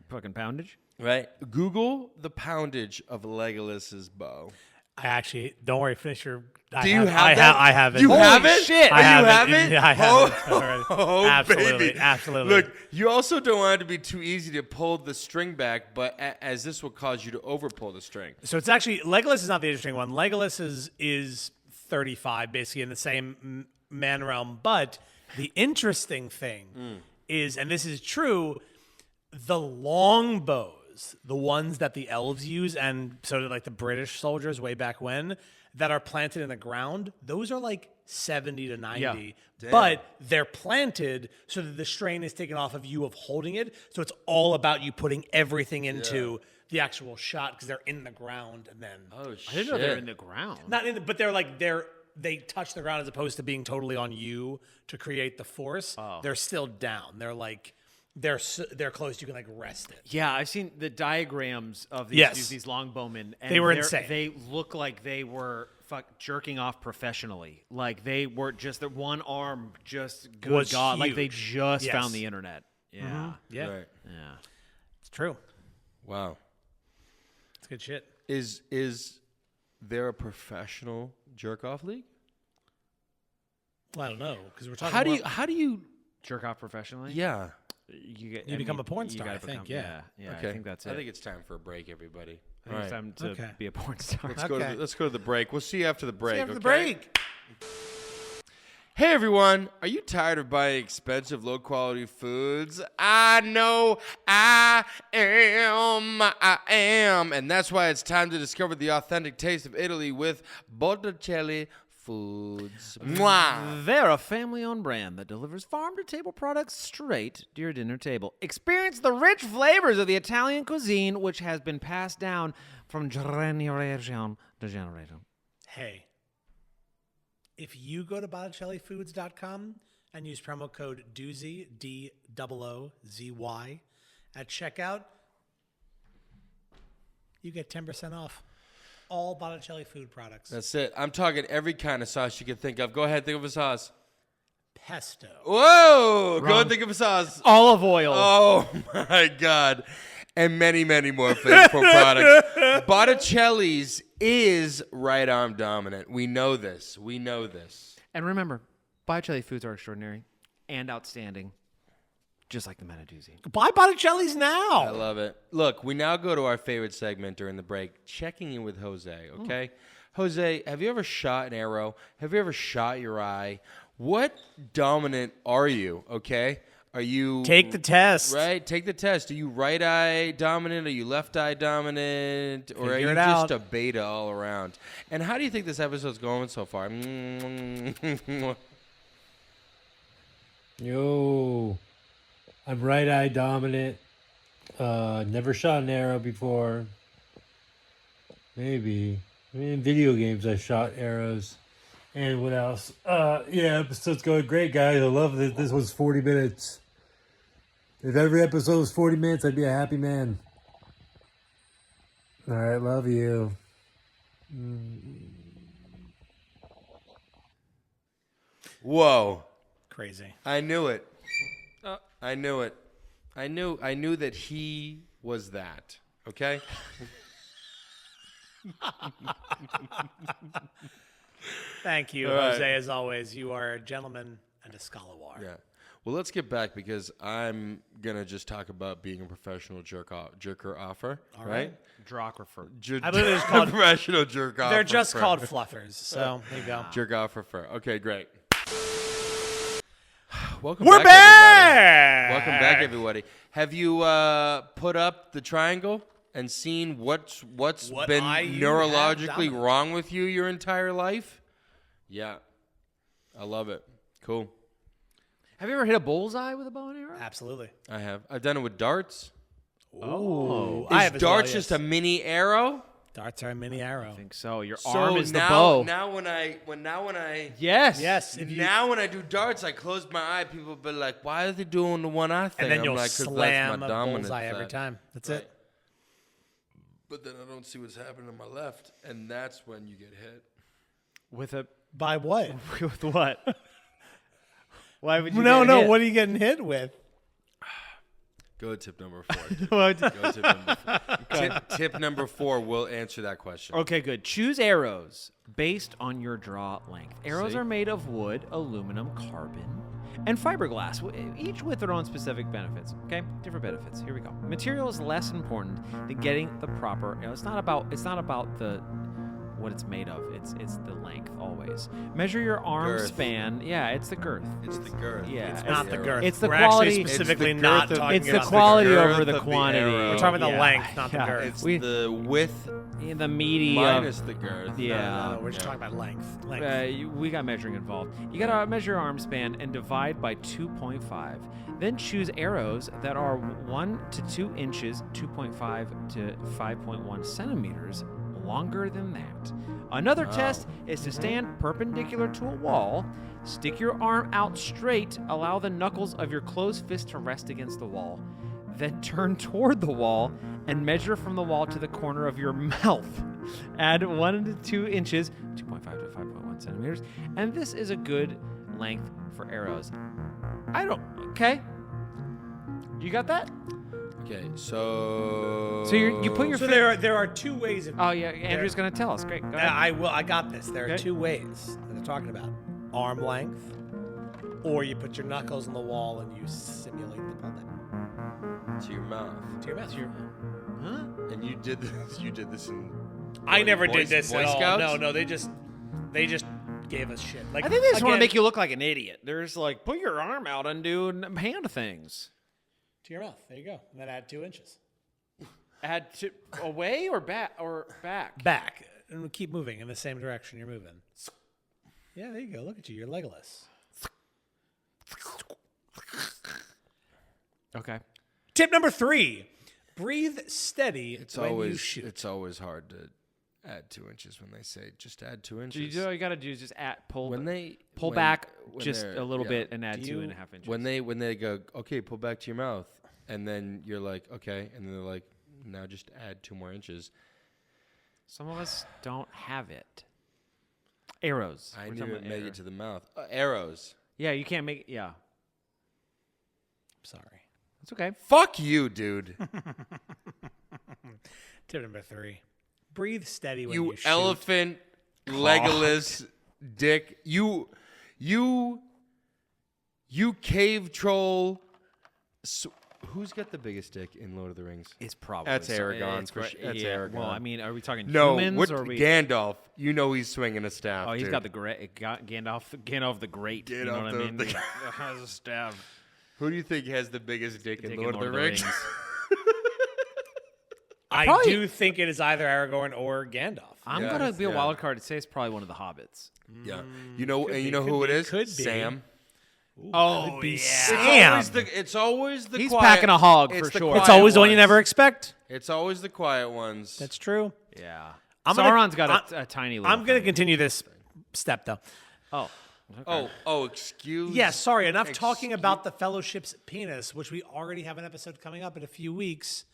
[SPEAKER 2] fucking poundage?
[SPEAKER 1] Right? Google the poundage of Legolas's bow.
[SPEAKER 3] I actually, don't worry, finish your.
[SPEAKER 1] Do you have that?
[SPEAKER 3] I have it.
[SPEAKER 1] You have
[SPEAKER 2] Holy
[SPEAKER 1] it?
[SPEAKER 2] shit.
[SPEAKER 3] I have
[SPEAKER 1] have
[SPEAKER 3] it.
[SPEAKER 1] it?
[SPEAKER 3] I have it already.
[SPEAKER 1] Oh,
[SPEAKER 3] Absolutely,
[SPEAKER 1] baby.
[SPEAKER 3] absolutely.
[SPEAKER 1] Look, you also don't want it to be too easy to pull the string back, but as this will cause you to overpull the string.
[SPEAKER 3] So it's actually, Legolas is not the interesting one. Legolas is 35, basically in the same man realm. But the interesting thing is, and this is true, the long bows, the ones that the elves use, and so did like the British soldiers way back when, that are planted in the ground, those are like 70 to 90.
[SPEAKER 2] Yeah.
[SPEAKER 3] But they're planted so that the strain is taken off of you of holding it. So it's all about you putting everything into the actual shot because they're in the ground and then.
[SPEAKER 1] Oh, shit.
[SPEAKER 2] I didn't know they were in the ground.
[SPEAKER 3] Not in the, but they touch the ground as opposed to being totally on you to create the force.
[SPEAKER 2] Oh.
[SPEAKER 3] They're still down. They're like they're close. You can like rest it.
[SPEAKER 2] Yeah, I've seen the diagrams of these
[SPEAKER 3] Yes.
[SPEAKER 2] these longbowmen. And
[SPEAKER 3] They were
[SPEAKER 2] they're-
[SPEAKER 3] insane.
[SPEAKER 2] They look like they were jerking off professionally. Like they were just, their one arm just, good
[SPEAKER 3] Was
[SPEAKER 2] God, like they
[SPEAKER 3] huge.
[SPEAKER 2] just
[SPEAKER 3] Yes.
[SPEAKER 2] found the internet. Yeah.
[SPEAKER 3] Yeah,
[SPEAKER 1] Right.
[SPEAKER 2] Yeah.
[SPEAKER 3] it's true.
[SPEAKER 1] Wow.
[SPEAKER 3] It's good shit.
[SPEAKER 1] Is there a professional jerk-off league?
[SPEAKER 3] Well, I don't know because we're talking.
[SPEAKER 1] How do you
[SPEAKER 2] Jerk off professionally?
[SPEAKER 1] yeah.
[SPEAKER 2] You
[SPEAKER 3] become a porn star, I think, yeah.
[SPEAKER 2] Yeah,
[SPEAKER 1] Okay.
[SPEAKER 2] I think that's it.
[SPEAKER 1] I think it's time for a break, everybody.
[SPEAKER 2] I think it's time to
[SPEAKER 3] Okay.
[SPEAKER 2] be a porn star.
[SPEAKER 1] Let's go to the break. We'll see you after the break.
[SPEAKER 3] after the
[SPEAKER 1] okay?
[SPEAKER 3] break.
[SPEAKER 1] Hey everyone, are you tired of buying expensive, low-quality foods? I know I am. And that's why it's time to discover the authentic taste of Italy with Botticelli Foods. Mwah!
[SPEAKER 2] They're a family-owned brand that delivers farm-to-table products straight to your dinner table. Experience the rich flavors of the Italian cuisine, which has been passed down from generation to generation.
[SPEAKER 3] Hey, if you go to BotticelliFoods.com and use promo code Doozy, DOOZY, at checkout, you get 10% off all Botticelli food products.
[SPEAKER 1] That's it. I'm talking every kind of sauce you can think of. Go ahead, think of a sauce.
[SPEAKER 3] Pesto.
[SPEAKER 1] Whoa! Go
[SPEAKER 2] Wrong.
[SPEAKER 1] and think of a sauce.
[SPEAKER 2] Olive oil.
[SPEAKER 1] Oh my God. And many, many more flavorful products. Botticelli's is right arm dominant. We know this.
[SPEAKER 2] And remember, Botticelli foods are extraordinary and outstanding, just like the men at Doozy.
[SPEAKER 3] Buy Botticelli's now.
[SPEAKER 1] I love it. Look, we now go to our favorite segment during the break, checking in with Jose, okay? Jose, have you ever shot an arrow? Have you ever shot your eye? What dominant are you, okay? Are you...
[SPEAKER 3] Take the test.
[SPEAKER 1] Right? Take the test. Are you right eye dominant? Are you left eye dominant? Or are
[SPEAKER 3] Figure
[SPEAKER 1] you
[SPEAKER 3] it
[SPEAKER 1] just
[SPEAKER 3] out.
[SPEAKER 1] a beta all around? And how do you think this episode's going so far?
[SPEAKER 4] Yo, I'm right eye dominant. Never shot an arrow before. Maybe. I mean, in video games, I shot arrows. And what else? Yeah, episode's going great, guys. I love that this was 40 minutes. If every episode was 40 minutes, I'd be a happy man. All right, love you.
[SPEAKER 1] Whoa.
[SPEAKER 3] Crazy.
[SPEAKER 1] I knew it. I knew it. I knew that he was that. Okay?
[SPEAKER 3] Thank you,
[SPEAKER 1] All right.
[SPEAKER 3] Jose, as always. You are a gentleman and a scholar.
[SPEAKER 1] Yeah. Well, let's get back because I'm going to just talk about being a professional jerker offer. All right?
[SPEAKER 2] Drographer.
[SPEAKER 3] I believe it's called-
[SPEAKER 1] professional jerk offer.
[SPEAKER 3] They're just called fluffers. So there you go.
[SPEAKER 1] jerk offer. Okay, great. Welcome
[SPEAKER 3] We're
[SPEAKER 1] back, everybody.
[SPEAKER 3] back.
[SPEAKER 1] Welcome back, everybody. Have you put up the triangle and seen what's
[SPEAKER 3] What
[SPEAKER 1] been
[SPEAKER 3] eye you
[SPEAKER 1] neurologically
[SPEAKER 3] have dominant.
[SPEAKER 1] wrong with you your entire life? Yeah. I love it. Cool.
[SPEAKER 2] Have you ever hit a bullseye with a bow and arrow?
[SPEAKER 3] Absolutely.
[SPEAKER 1] I have. I've done it with darts.
[SPEAKER 2] Oh.
[SPEAKER 3] I have
[SPEAKER 1] Is
[SPEAKER 3] as well,
[SPEAKER 1] darts
[SPEAKER 3] yes.
[SPEAKER 1] just a mini arrow?
[SPEAKER 3] Darts are a mini arrow.
[SPEAKER 2] I think so. Your
[SPEAKER 1] So
[SPEAKER 2] arm is
[SPEAKER 1] now,
[SPEAKER 2] the bow.
[SPEAKER 1] Now when I
[SPEAKER 2] Yes.
[SPEAKER 3] Yes. If you,
[SPEAKER 1] now when I do darts, I close my eye. People be like, "Why are they doing the one eye thing?"
[SPEAKER 3] and then
[SPEAKER 1] I'm
[SPEAKER 3] you'll
[SPEAKER 1] like, "'Cause
[SPEAKER 3] slam
[SPEAKER 1] that's my
[SPEAKER 3] a
[SPEAKER 1] dominant
[SPEAKER 3] bullseye every
[SPEAKER 1] side."
[SPEAKER 3] time. That's
[SPEAKER 1] Right.
[SPEAKER 3] it.
[SPEAKER 1] But then I don't see what's happening to my left, and that's when you get hit.
[SPEAKER 2] With a
[SPEAKER 3] By what?
[SPEAKER 2] with what? Why would you?
[SPEAKER 3] No,
[SPEAKER 2] get
[SPEAKER 3] no.
[SPEAKER 2] hit?
[SPEAKER 3] What are you getting hit with?
[SPEAKER 1] Go to tip number 4.
[SPEAKER 2] What?
[SPEAKER 1] Go to tip number 4. Tip number 4 will answer that question.
[SPEAKER 2] Okay, good. Choose arrows based on your draw length. Arrows
[SPEAKER 1] See?
[SPEAKER 2] are made of wood, aluminum, carbon, and fiberglass, each with their own specific benefits. Okay, different benefits. Here we go. Material is less important than getting the proper. It's not about the what it's made of. It's the length always. Measure your arm
[SPEAKER 1] Girth.
[SPEAKER 2] span. Yeah, it's the girth.
[SPEAKER 1] It's the girth.
[SPEAKER 2] Yeah,
[SPEAKER 3] It's not the girth.
[SPEAKER 2] It's the
[SPEAKER 3] We're
[SPEAKER 2] quality-
[SPEAKER 3] actually specifically
[SPEAKER 1] It's the
[SPEAKER 3] not
[SPEAKER 1] girth of-
[SPEAKER 3] talking
[SPEAKER 2] It's the
[SPEAKER 3] about
[SPEAKER 2] quality
[SPEAKER 1] girth
[SPEAKER 2] over the
[SPEAKER 1] of the
[SPEAKER 2] quantity.
[SPEAKER 1] arrow.
[SPEAKER 3] We're talking about the
[SPEAKER 2] Yeah,
[SPEAKER 3] length, not the
[SPEAKER 2] yeah.
[SPEAKER 3] girth.
[SPEAKER 1] It's
[SPEAKER 2] We-
[SPEAKER 1] the width
[SPEAKER 2] the meaty
[SPEAKER 1] minus
[SPEAKER 2] of,
[SPEAKER 1] the girth.
[SPEAKER 2] Yeah.
[SPEAKER 3] No, we're just talking about length.
[SPEAKER 2] we got measuring involved. You gotta measure your arm span and divide by 2.5. Then choose arrows that are 1 to 2 inches, 2.5 to 5.1 centimeters longer than that. Another test is to stand perpendicular to a wall, stick your arm out straight, allow the knuckles of your closed fist to rest against the wall, then turn toward the wall and measure from the wall to the corner of your mouth. Add 1 to 2 inches, 2.5 to 5.1 centimeters, and this is a good length for arrows. Okay. You got that?
[SPEAKER 1] Okay, so
[SPEAKER 2] So you put your
[SPEAKER 3] So
[SPEAKER 2] fist.
[SPEAKER 3] there are two ways of.
[SPEAKER 2] Oh yeah, Andrew's gonna tell us. Great. Go ahead.
[SPEAKER 3] I will. I got this. There are
[SPEAKER 2] Okay.
[SPEAKER 3] two ways that they're talking about: arm length, or you put your knuckles on the wall and you simulate the pull down
[SPEAKER 1] to your mouth.
[SPEAKER 3] to your mouth.
[SPEAKER 2] Huh?
[SPEAKER 1] And you did this. You did this in.
[SPEAKER 3] I never
[SPEAKER 1] Boy-
[SPEAKER 3] did this
[SPEAKER 1] Boy
[SPEAKER 3] at all.
[SPEAKER 1] Scouts?
[SPEAKER 3] No, they just gave us shit. Like
[SPEAKER 2] I think they just want to
[SPEAKER 3] again,
[SPEAKER 2] make you look like an idiot. They're just like, put your arm out and do hand things.
[SPEAKER 3] to your mouth. There you go. And then add 2 inches
[SPEAKER 2] Add to away or back
[SPEAKER 3] back, and we keep moving in the same direction you're moving. Yeah, there you go. Look at you. You're Legolas.
[SPEAKER 2] Okay.
[SPEAKER 3] Tip number 3: breathe steady
[SPEAKER 1] It's
[SPEAKER 3] when you
[SPEAKER 1] always
[SPEAKER 3] shoot.
[SPEAKER 1] it's always hard to add 2 inches when they say just add 2
[SPEAKER 2] So
[SPEAKER 1] inches.
[SPEAKER 2] all you gotta do is just pull
[SPEAKER 1] when they
[SPEAKER 2] pull
[SPEAKER 1] when-
[SPEAKER 2] back
[SPEAKER 1] when
[SPEAKER 2] just
[SPEAKER 1] they're-
[SPEAKER 2] a little
[SPEAKER 1] yeah.
[SPEAKER 2] bit and add
[SPEAKER 3] Do
[SPEAKER 2] 2.5
[SPEAKER 3] you-
[SPEAKER 2] inches.
[SPEAKER 1] when they go, okay, pull back to your mouth, and then you're like, okay, and then they're like, now just add 2 more inches.
[SPEAKER 2] Some of us don't have it. Arrows.
[SPEAKER 1] I
[SPEAKER 2] We're
[SPEAKER 1] knew
[SPEAKER 2] talking
[SPEAKER 1] it
[SPEAKER 2] about
[SPEAKER 1] made
[SPEAKER 2] arrows.
[SPEAKER 1] it to the mouth. Arrows.
[SPEAKER 2] Yeah, you can't make. Yeah,
[SPEAKER 3] Sorry.
[SPEAKER 2] that's okay.
[SPEAKER 1] Fuck you, dude.
[SPEAKER 3] Tip number 3: breathe steady when you
[SPEAKER 1] You
[SPEAKER 3] shoot.
[SPEAKER 1] elephant, Legolas, dick. You cave troll. Who's got the biggest dick in Lord of the Rings?
[SPEAKER 2] It's probably
[SPEAKER 1] That's
[SPEAKER 2] so-
[SPEAKER 1] Aragorn.
[SPEAKER 2] it's
[SPEAKER 1] That's
[SPEAKER 2] yeah.
[SPEAKER 1] Aragorn.
[SPEAKER 2] Well, I mean, are we talking
[SPEAKER 1] No,
[SPEAKER 2] humans
[SPEAKER 1] what
[SPEAKER 2] or are we?
[SPEAKER 1] Gandalf? You know he's swinging a staff.
[SPEAKER 2] Oh, he's
[SPEAKER 1] dude.
[SPEAKER 2] got the great Gandalf the Great. You know what I mean? Has a staff.
[SPEAKER 1] Who do you think has the biggest dick in
[SPEAKER 2] Dick
[SPEAKER 1] Lord of the Rings?
[SPEAKER 3] I
[SPEAKER 2] Probably-
[SPEAKER 3] do think it is either Aragorn or Gandalf.
[SPEAKER 2] I'm
[SPEAKER 1] Yeah,
[SPEAKER 2] gonna be a
[SPEAKER 1] yeah.
[SPEAKER 2] wild card to say it's probably one of the hobbits.
[SPEAKER 1] Yeah, you know,
[SPEAKER 3] Could
[SPEAKER 1] and you
[SPEAKER 3] be,
[SPEAKER 1] know
[SPEAKER 3] could
[SPEAKER 1] who it
[SPEAKER 3] be,
[SPEAKER 1] is?
[SPEAKER 3] could be.
[SPEAKER 1] Sam.
[SPEAKER 2] Oh,
[SPEAKER 3] be
[SPEAKER 2] yeah.
[SPEAKER 3] Sam.
[SPEAKER 1] It's always the
[SPEAKER 2] He's
[SPEAKER 1] quiet,
[SPEAKER 2] packing a hog
[SPEAKER 1] it's
[SPEAKER 2] for
[SPEAKER 1] the
[SPEAKER 2] sure.
[SPEAKER 1] quiet
[SPEAKER 3] It's always the one you
[SPEAKER 1] ones.
[SPEAKER 3] never expect.
[SPEAKER 1] It's always the quiet ones.
[SPEAKER 3] That's true.
[SPEAKER 2] Yeah.
[SPEAKER 3] I'm gonna-
[SPEAKER 2] Sauron's got a tiny little.
[SPEAKER 3] I'm going to
[SPEAKER 2] thing.
[SPEAKER 3] continue this step, though.
[SPEAKER 2] Oh. Okay.
[SPEAKER 1] Excuse.
[SPEAKER 3] Yeah, sorry. Enough talking about the Fellowship's penis, which we already have an episode coming up in a few weeks.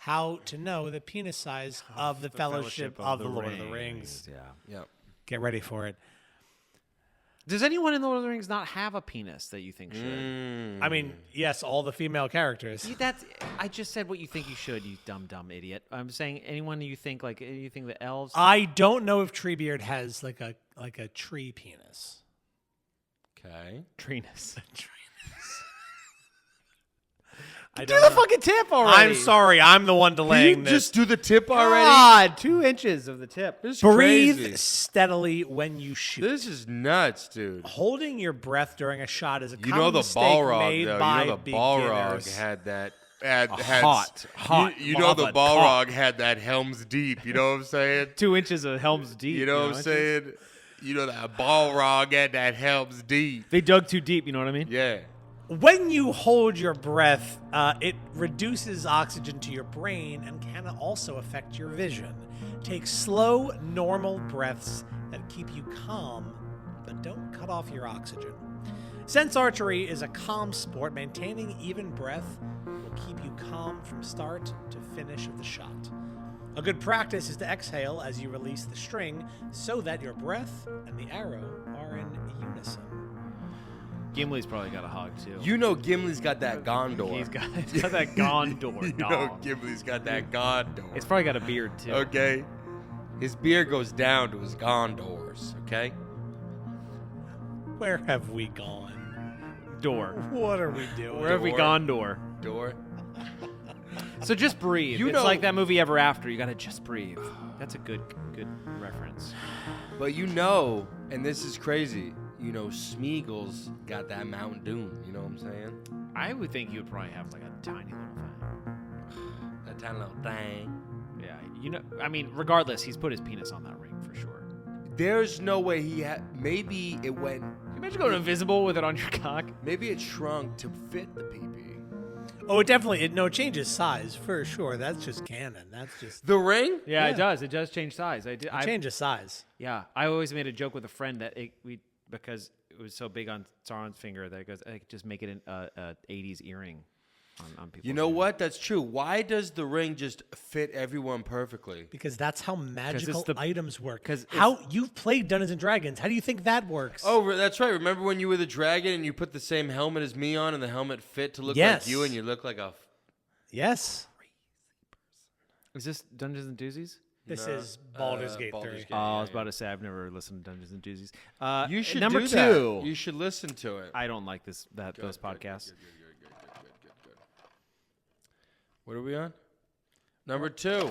[SPEAKER 3] How to know the penis size of the Fellowship of the Lord of the Rings.
[SPEAKER 2] Yeah.
[SPEAKER 1] Yeah.
[SPEAKER 3] Get ready for it.
[SPEAKER 2] Does anyone in Lord of the Rings not have a penis that you think should?
[SPEAKER 3] I mean, yes, all the female characters.
[SPEAKER 2] I just said what you think you should, you dumb idiot. I'm saying anyone you think the elves.
[SPEAKER 3] I don't know if Treebeard has like a tree penis.
[SPEAKER 1] Okay.
[SPEAKER 2] Treenus.
[SPEAKER 3] I
[SPEAKER 2] Do
[SPEAKER 3] don't
[SPEAKER 2] the
[SPEAKER 3] know.
[SPEAKER 2] fucking tip already.
[SPEAKER 3] I'm sorry. I'm the one
[SPEAKER 1] You
[SPEAKER 3] delaying this.
[SPEAKER 1] just do the tip already.
[SPEAKER 2] God, 2 inches of the tip.
[SPEAKER 1] This is
[SPEAKER 3] Breathe
[SPEAKER 1] crazy.
[SPEAKER 3] steadily when you shoot.
[SPEAKER 1] This is nuts, dude.
[SPEAKER 3] Holding your breath during a shot is a
[SPEAKER 1] You
[SPEAKER 3] common
[SPEAKER 1] know the
[SPEAKER 3] mistake
[SPEAKER 1] Balrog
[SPEAKER 3] made
[SPEAKER 1] though.
[SPEAKER 3] by
[SPEAKER 1] You know the Balrog
[SPEAKER 3] beginners.
[SPEAKER 1] had that.
[SPEAKER 2] hot
[SPEAKER 1] You know the
[SPEAKER 2] lava
[SPEAKER 1] Balrog had that Helm's Deep. You know what I'm saying?
[SPEAKER 2] 2 inches of Helm's Deep.
[SPEAKER 1] You know what I'm saying? You know that Balrog had that Helm's Deep.
[SPEAKER 2] They dug too deep. You know what I mean?
[SPEAKER 1] Yeah.
[SPEAKER 3] When you hold your breath, it reduces oxygen to your brain and can also affect your vision. Take slow, normal breaths that keep you calm, but don't cut off your oxygen. Since archery is a calm sport, maintaining even breath will keep you calm from start to finish of the shot. A good practice is to exhale as you release the string so that your breath and the arrow are in unison.
[SPEAKER 2] Gimli's probably got a hog too.
[SPEAKER 1] You know Gimli's got that Gondor.
[SPEAKER 2] He's got that Gondor.
[SPEAKER 1] You know Gimli's got that Gondor.
[SPEAKER 2] It's probably got a beard too.
[SPEAKER 1] Okay? His beard goes down to his Gondors, okay?
[SPEAKER 3] Where have we gone?
[SPEAKER 2] Door.
[SPEAKER 3] What are we doing?
[SPEAKER 2] Where have we gone, Door?
[SPEAKER 1] Door.
[SPEAKER 2] So just breathe.
[SPEAKER 1] You
[SPEAKER 2] It's
[SPEAKER 1] know-
[SPEAKER 2] like that movie Ever After. You gotta just breathe. That's a good reference.
[SPEAKER 1] But you know, and this is crazy, you know Smeagol's got that Mountain Dew. You know what I'm saying?
[SPEAKER 2] I would think you would probably have like a tiny little thing.
[SPEAKER 1] That tiny little thing.
[SPEAKER 2] Yeah, you know. I mean, regardless, he's put his penis on that ring for sure.
[SPEAKER 1] There's no way he had. Maybe it went.
[SPEAKER 2] Can you imagine going invisible with it on your cock?
[SPEAKER 1] Maybe it shrunk to fit the PP.
[SPEAKER 3] Oh, it definitely it changes size for sure. That's just canon. That's just
[SPEAKER 1] The ring?
[SPEAKER 2] Yeah, it does. It does change size. I
[SPEAKER 3] changes size.
[SPEAKER 2] Yeah, I always made a joke with a friend that because it was so big on Sauron's finger that it goes, I could just make it a 80s earring on people.
[SPEAKER 1] You know what? That's true. Why does the ring just fit everyone perfectly?
[SPEAKER 3] Because that's how magical items work.
[SPEAKER 2] 'cause
[SPEAKER 3] how you've played Dungeons and Dragons. How do you think that works?
[SPEAKER 1] Oh, that's right. Remember when you were the dragon and you put the same helmet as me on and the helmet fit to look
[SPEAKER 3] Yes.
[SPEAKER 1] like you and you look like a...
[SPEAKER 3] Yes.
[SPEAKER 2] Is this Dungeons and Doozies?
[SPEAKER 3] This is Baldur's Gate 3.
[SPEAKER 1] Gate.
[SPEAKER 2] I was about to say I've never listened to Dungeons and Doozies.
[SPEAKER 1] You should
[SPEAKER 2] number
[SPEAKER 1] do
[SPEAKER 2] two.
[SPEAKER 1] that. You should listen to it.
[SPEAKER 2] I don't like those podcasts.
[SPEAKER 1] Good. What are we on? Number 2.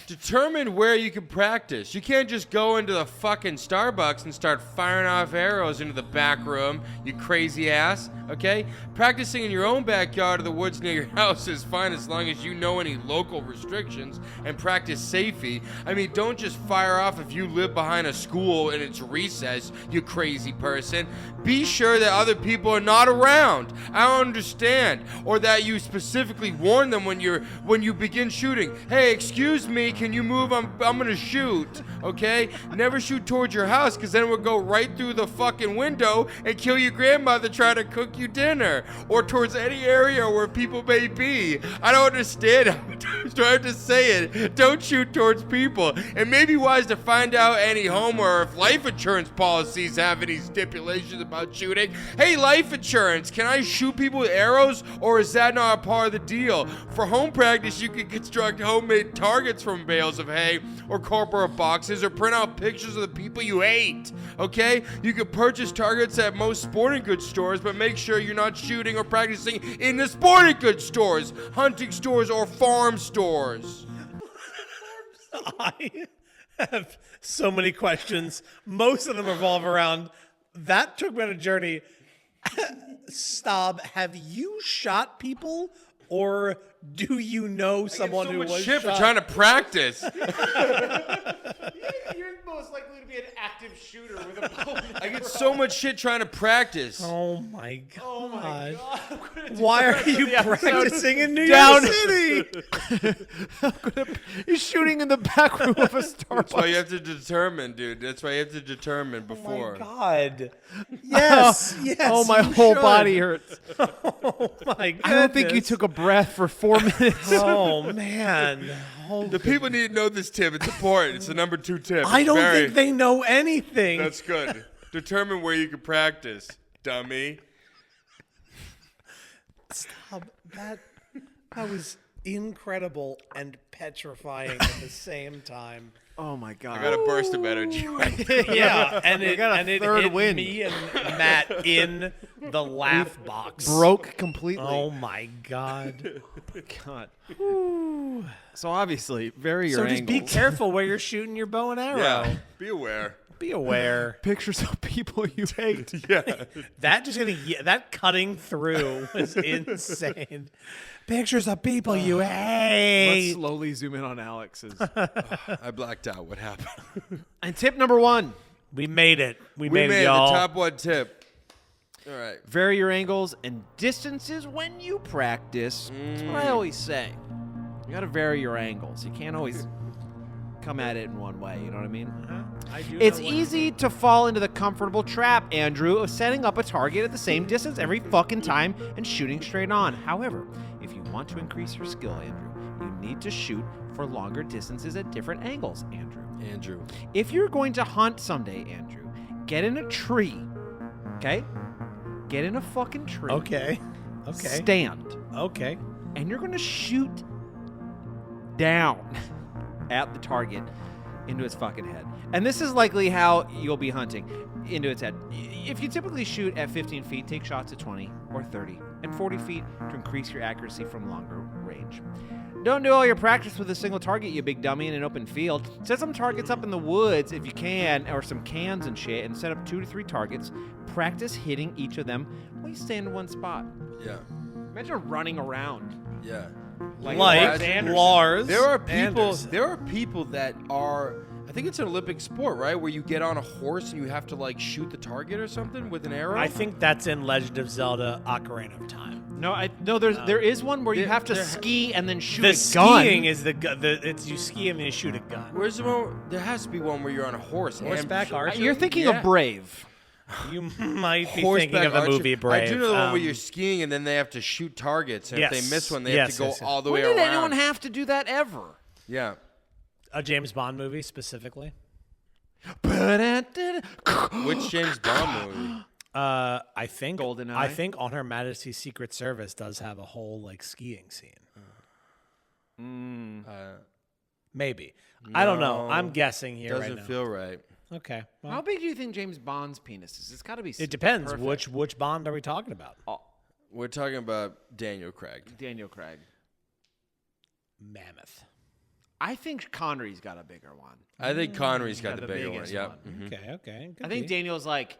[SPEAKER 1] Determine where you can practice. You can't just go into the fucking Starbucks and start firing off arrows into the back room, you crazy ass, okay? Practicing in your own backyard or the woods near your house is fine as long as you know any local restrictions and practice safety. I mean, don't just fire off if you live behind a school and it's recess, you crazy person. Be sure that other people are not around. I don't understand. Or that you specifically warn them when you begin shooting. Hey, excuse me, can you move? I'm gonna shoot, okay? Never shoot towards your house, because then it would go right through the fucking window and kill your grandmother trying to cook you dinner. Or towards any area where people may be. I don't understand. I'm trying to say it. Don't shoot towards people. It may be wise to find out any home or if life insurance policies have any stipulations about shooting. Hey, life insurance, can I shoot people with arrows, or is that not a part of the deal? For home practice, you can construct homemade targets from bales of hay or cardboard boxes, or print out pictures of the people you hate, okay? You can purchase targets at most sporting goods stores, but make sure you're not shooting or practicing in the sporting goods stores, hunting stores, or farm stores.
[SPEAKER 3] I have so many questions. Most of them revolve around that took me on a journey. Staub, have you shot people, or do you know someone who was
[SPEAKER 1] shit
[SPEAKER 3] shot?
[SPEAKER 1] for trying to practice.
[SPEAKER 2] You're most likely to be an active shooter with a bow.
[SPEAKER 1] I get so much shit trying to practice.
[SPEAKER 3] Oh my god!
[SPEAKER 2] Oh my god!
[SPEAKER 3] Why are you
[SPEAKER 2] the episode
[SPEAKER 3] practicing in New
[SPEAKER 2] down.
[SPEAKER 3] York City?
[SPEAKER 2] He's shooting in the back room of a Starbucks.
[SPEAKER 1] That's why you have to determine, dude. That's why you have to determine
[SPEAKER 3] Oh
[SPEAKER 1] before.
[SPEAKER 3] my god! Yes, yes.
[SPEAKER 2] Oh, my
[SPEAKER 3] you
[SPEAKER 2] whole
[SPEAKER 3] should.
[SPEAKER 2] body hurts.
[SPEAKER 3] Oh my god!
[SPEAKER 2] I don't think you took a breath for 4 minutes.
[SPEAKER 3] Oh man!
[SPEAKER 1] The people need to know this tip. It's important. It's the number 2 tip.
[SPEAKER 3] I
[SPEAKER 1] It's
[SPEAKER 3] don't
[SPEAKER 1] very-
[SPEAKER 3] think they know anything.
[SPEAKER 1] That's good. Determine where you can practice, dummy.
[SPEAKER 3] Stop. That was incredible and petrifying at the same time.
[SPEAKER 2] Oh my god!
[SPEAKER 1] I got a burst of energy.
[SPEAKER 3] Yeah, and it
[SPEAKER 2] got a third
[SPEAKER 3] hit
[SPEAKER 2] wind.
[SPEAKER 3] me and Matt in the laugh box.
[SPEAKER 2] broke completely.
[SPEAKER 3] Oh my god!
[SPEAKER 2] God. So obviously, vary your
[SPEAKER 3] So just be
[SPEAKER 2] angles.
[SPEAKER 3] careful where you're shooting your bow and arrow.
[SPEAKER 1] Yeah. Be aware.
[SPEAKER 3] Be aware.
[SPEAKER 2] Pictures of people you hate.
[SPEAKER 1] Yeah.
[SPEAKER 3] That cutting through was insane. Pictures of people you hate.
[SPEAKER 2] Let's slowly zoom in on Alex's.
[SPEAKER 1] I blacked out. What happened?
[SPEAKER 2] And tip number 1.
[SPEAKER 3] We made it. We
[SPEAKER 1] We
[SPEAKER 3] made it,
[SPEAKER 1] made
[SPEAKER 3] y'all.
[SPEAKER 1] the top 1 tip. All right.
[SPEAKER 2] Vary your angles and distances when you practice. That's what I always say. You got to vary your angles. You can't always come at it in one way. You know what I mean?
[SPEAKER 3] I do.
[SPEAKER 2] It's
[SPEAKER 3] know what
[SPEAKER 2] easy to fall into the comfortable trap, Andrew, of setting up a target at the same distance every fucking time and shooting straight on. However, if you want to increase your skill, Andrew, you need to shoot for longer distances at different angles, Andrew. If you're going to hunt someday, Andrew, get in a tree. Okay? Get in a fucking tree.
[SPEAKER 3] Okay.
[SPEAKER 2] Stand.
[SPEAKER 3] Okay.
[SPEAKER 2] And you're going to shoot down at the target into its fucking head. And this is likely how you'll be hunting, into its head. If you typically shoot at 15 feet, take shots at 20 or 30 and 40 feet to increase your accuracy from longer range. Don't do all your practice with a single target, you big dummy, in an open field. Set some targets up in the woods if you can, or some cans and shit, and set up 2 to 3 targets. Practice hitting each of them while you stay in one spot.
[SPEAKER 1] Yeah.
[SPEAKER 2] Imagine running around.
[SPEAKER 1] Yeah.
[SPEAKER 3] Like
[SPEAKER 2] Anderson.
[SPEAKER 3] Lars.
[SPEAKER 1] There are people.
[SPEAKER 3] Anderson.
[SPEAKER 1] There are people that are. I think it's an Olympic sport, right? Where you get on a horse and you have to like shoot the target or something with an arrow.
[SPEAKER 3] I think that's in Legend of Zelda: Ocarina of Time.
[SPEAKER 2] No, there is one where you have to ski and then shoot
[SPEAKER 3] The
[SPEAKER 2] a gun.
[SPEAKER 3] skiing is it's you ski and then you shoot a gun.
[SPEAKER 1] Where's the one? There has to be one where you're on a horse. and
[SPEAKER 3] Horseback
[SPEAKER 1] shoot-
[SPEAKER 3] archery?
[SPEAKER 2] You're thinking
[SPEAKER 1] Yeah.
[SPEAKER 2] of Brave.
[SPEAKER 3] You might be
[SPEAKER 1] Horseback
[SPEAKER 3] thinking of the
[SPEAKER 1] archery.
[SPEAKER 3] movie Brave.
[SPEAKER 1] I do know the one where you're skiing and then they have to shoot targets, and if
[SPEAKER 3] Yes.
[SPEAKER 1] they miss one, they
[SPEAKER 3] Yes,
[SPEAKER 1] have to go
[SPEAKER 3] yes, yes.
[SPEAKER 1] all the
[SPEAKER 2] When
[SPEAKER 1] way
[SPEAKER 2] did
[SPEAKER 1] around.
[SPEAKER 2] anyone have to do that ever?
[SPEAKER 1] Yeah.
[SPEAKER 3] A James Bond movie specifically.
[SPEAKER 1] Which James Bond movie?
[SPEAKER 3] I think
[SPEAKER 2] GoldenEye?
[SPEAKER 3] I think On Her Majesty's Secret Service does have a whole like skiing scene. Maybe. I don't know.
[SPEAKER 1] no.
[SPEAKER 3] I'm guessing here
[SPEAKER 1] Doesn't
[SPEAKER 3] right now.
[SPEAKER 1] feel right.
[SPEAKER 3] Okay. Well,
[SPEAKER 2] How big do you think James Bond's penis is? It's got to be.
[SPEAKER 3] it depends.
[SPEAKER 2] perfect.
[SPEAKER 3] Which Bond are we talking about?
[SPEAKER 1] We're talking about Daniel Craig.
[SPEAKER 2] Daniel Craig.
[SPEAKER 3] Mammoth.
[SPEAKER 2] I think Connery's got a bigger one.
[SPEAKER 1] I think Connery's got
[SPEAKER 2] Yeah,
[SPEAKER 1] the
[SPEAKER 2] the
[SPEAKER 1] bigger one.
[SPEAKER 2] biggest
[SPEAKER 1] Yep.
[SPEAKER 2] one.
[SPEAKER 1] Mhm.
[SPEAKER 3] Okay. Okay.
[SPEAKER 2] I think Daniel's like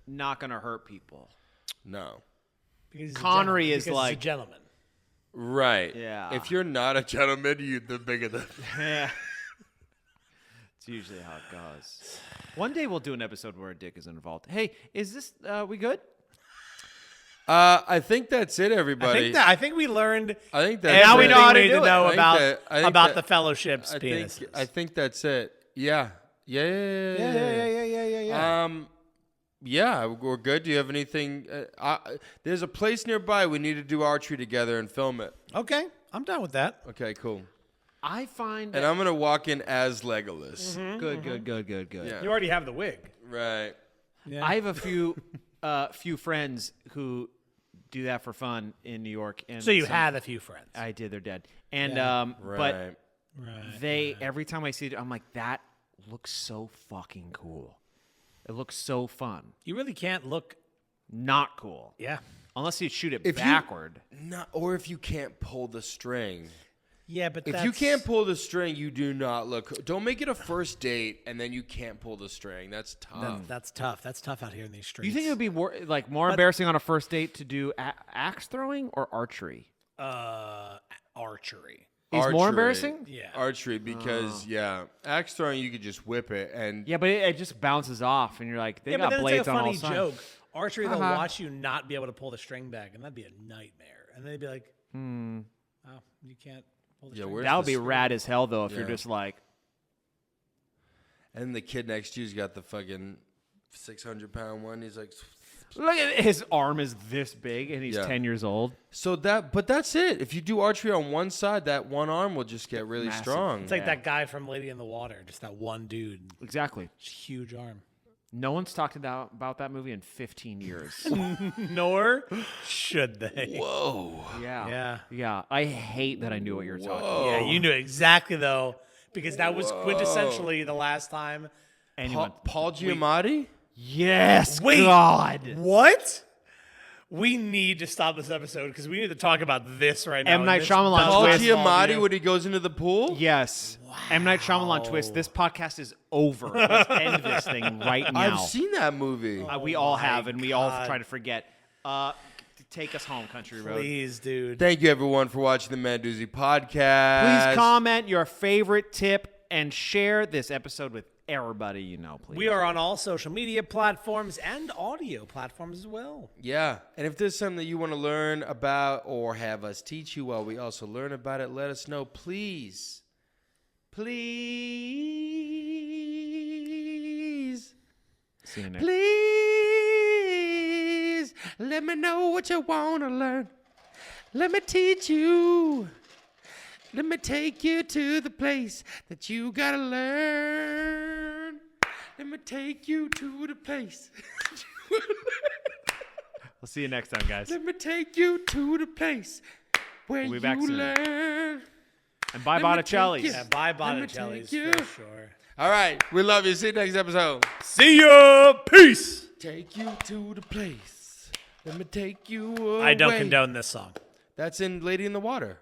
[SPEAKER 2] not gonna hurt people.
[SPEAKER 1] No.
[SPEAKER 3] Because he's a
[SPEAKER 2] Connery
[SPEAKER 3] gentleman.
[SPEAKER 2] is
[SPEAKER 3] Because
[SPEAKER 2] like-
[SPEAKER 3] he's a gentleman.
[SPEAKER 1] Right.
[SPEAKER 2] Yeah.
[SPEAKER 1] If you're not a gentleman, you the bigger the.
[SPEAKER 2] Yeah. It's usually how it goes. One day we'll do an episode where a dick is involved. Hey, is this we good?
[SPEAKER 1] I think that's it, everybody.
[SPEAKER 3] I think we learned.
[SPEAKER 1] I think that's
[SPEAKER 2] Now we
[SPEAKER 1] it.
[SPEAKER 2] know how to
[SPEAKER 3] we need
[SPEAKER 2] do
[SPEAKER 3] to
[SPEAKER 2] it.
[SPEAKER 3] know
[SPEAKER 1] I think
[SPEAKER 3] about
[SPEAKER 1] I think
[SPEAKER 3] about
[SPEAKER 1] that-
[SPEAKER 3] the fellowship's
[SPEAKER 1] I
[SPEAKER 3] penises.
[SPEAKER 1] think I think that's it. Yeah. Yeah. Yeah, we're good. Do you have anything? There's a place nearby. We need to do archery together and film it.
[SPEAKER 3] Okay, I'm done with that.
[SPEAKER 1] Okay, cool.
[SPEAKER 2] I find
[SPEAKER 1] And I'm gonna walk in as Legolas.
[SPEAKER 2] good.
[SPEAKER 1] Yeah.
[SPEAKER 3] You already have the wig.
[SPEAKER 1] Right.
[SPEAKER 3] Yeah.
[SPEAKER 2] I have a few friends who do that for fun in New York. And
[SPEAKER 3] So you had a few friends.
[SPEAKER 2] I did. They're dead. And
[SPEAKER 3] Yeah.
[SPEAKER 2] but
[SPEAKER 1] Right.
[SPEAKER 2] they every time I see it, I'm like, that looks so fucking cool. It looks so fun.
[SPEAKER 3] You really can't look.
[SPEAKER 2] Not cool.
[SPEAKER 3] Yeah.
[SPEAKER 2] Unless you shoot it
[SPEAKER 1] If you-
[SPEAKER 2] backward.
[SPEAKER 1] No, or if you can't pull the string.
[SPEAKER 3] Yeah, but
[SPEAKER 1] If you can't pull the string, you do not look. Don't make it a first date and then you can't pull the string. That's tough.
[SPEAKER 3] that's tough. That's tough out here in these streets.
[SPEAKER 2] Do you think it would be more embarrassing on a first date to do axe throwing or archery?
[SPEAKER 3] archery?
[SPEAKER 2] Is more
[SPEAKER 1] Archery.
[SPEAKER 2] embarrassing?
[SPEAKER 3] Yeah.
[SPEAKER 1] Archery because axe throwing you could just whip it and
[SPEAKER 2] Yeah, but it just bounces off, and you're like, they
[SPEAKER 3] Yeah, but
[SPEAKER 2] got
[SPEAKER 3] then
[SPEAKER 2] blades
[SPEAKER 3] it's like
[SPEAKER 2] on
[SPEAKER 3] a
[SPEAKER 2] all
[SPEAKER 3] funny
[SPEAKER 2] sides.
[SPEAKER 3] joke. Archery, they'll
[SPEAKER 2] Uh-huh.
[SPEAKER 3] watch you not be able to pull the string back, and that'd be a nightmare. And they'd be like, "Oh, you can't pull the string."
[SPEAKER 1] where's
[SPEAKER 2] That would
[SPEAKER 1] the
[SPEAKER 2] be
[SPEAKER 1] string?
[SPEAKER 2] rad as hell, though, if you're
[SPEAKER 1] Yeah.
[SPEAKER 2] just like,
[SPEAKER 1] And the kid next to you's got the fucking 600-pound one. He's like,
[SPEAKER 2] look at his arm is this big, and he's
[SPEAKER 1] Yeah.
[SPEAKER 2] 10 years old.
[SPEAKER 1] but that's it. If you do archery on one side, that one arm will just get really
[SPEAKER 2] Massive.
[SPEAKER 1] strong.
[SPEAKER 3] It's like
[SPEAKER 2] Yeah.
[SPEAKER 3] that guy from Lady in the Water, just that one dude,
[SPEAKER 2] Exactly.
[SPEAKER 3] huge arm.
[SPEAKER 2] No one's talked about that movie in 15 years.
[SPEAKER 3] Nor should they.
[SPEAKER 1] Whoa.
[SPEAKER 2] Yeah. I hate that I knew what you were talking about.
[SPEAKER 3] Yeah, you knew exactly though, because that was quintessentially the last time.
[SPEAKER 2] Anyone.
[SPEAKER 1] Paul Giamatti?
[SPEAKER 2] Yes,
[SPEAKER 3] Wait.
[SPEAKER 2] God.
[SPEAKER 3] What? We need to stop this episode because we need to talk about this right now.
[SPEAKER 2] M. Night
[SPEAKER 3] and this
[SPEAKER 2] Shyamalan
[SPEAKER 3] does
[SPEAKER 1] Paul
[SPEAKER 3] not
[SPEAKER 2] twist.
[SPEAKER 3] involve
[SPEAKER 1] Giamatti
[SPEAKER 3] you.
[SPEAKER 1] when he goes into the pool?
[SPEAKER 2] Yes. M. Night Shyamalan twist. This podcast is over. Let's end this thing right now.
[SPEAKER 1] I've seen that movie.
[SPEAKER 2] We all
[SPEAKER 3] my
[SPEAKER 2] have, and we all
[SPEAKER 3] God.
[SPEAKER 2] try to forget. Take us home, Country Road.
[SPEAKER 3] Please, dude.
[SPEAKER 1] Thank you, everyone, for watching the Man Doozy podcast.
[SPEAKER 2] Please comment your favorite tip and share this episode with everybody you know, please.
[SPEAKER 3] We are on all social media platforms and audio platforms as well.
[SPEAKER 1] Yeah, and if there's something that you want to learn about or have us teach you while we also learn about it, let us know, please. Please.
[SPEAKER 2] See you next.
[SPEAKER 1] Please. Let me know what you want to learn. Let me teach you. Let me take you to the place that you gotta learn. Let me take you to the place.
[SPEAKER 2] We'll see you next time, guys.
[SPEAKER 1] Let me take you to the place where
[SPEAKER 2] We'll be
[SPEAKER 1] you
[SPEAKER 2] back soon.
[SPEAKER 1] learn.
[SPEAKER 2] And bye,
[SPEAKER 1] Let me
[SPEAKER 2] Botticelli's.
[SPEAKER 1] take
[SPEAKER 3] Yeah, bye
[SPEAKER 1] Let me
[SPEAKER 3] Botticelli's
[SPEAKER 1] take you.
[SPEAKER 3] for sure.
[SPEAKER 1] All right, we love you. See you next episode.
[SPEAKER 3] See ya. Peace.
[SPEAKER 1] Take you to the place. Let me take you away.
[SPEAKER 3] I don't condone this song.
[SPEAKER 1] That's in Lady in the Water.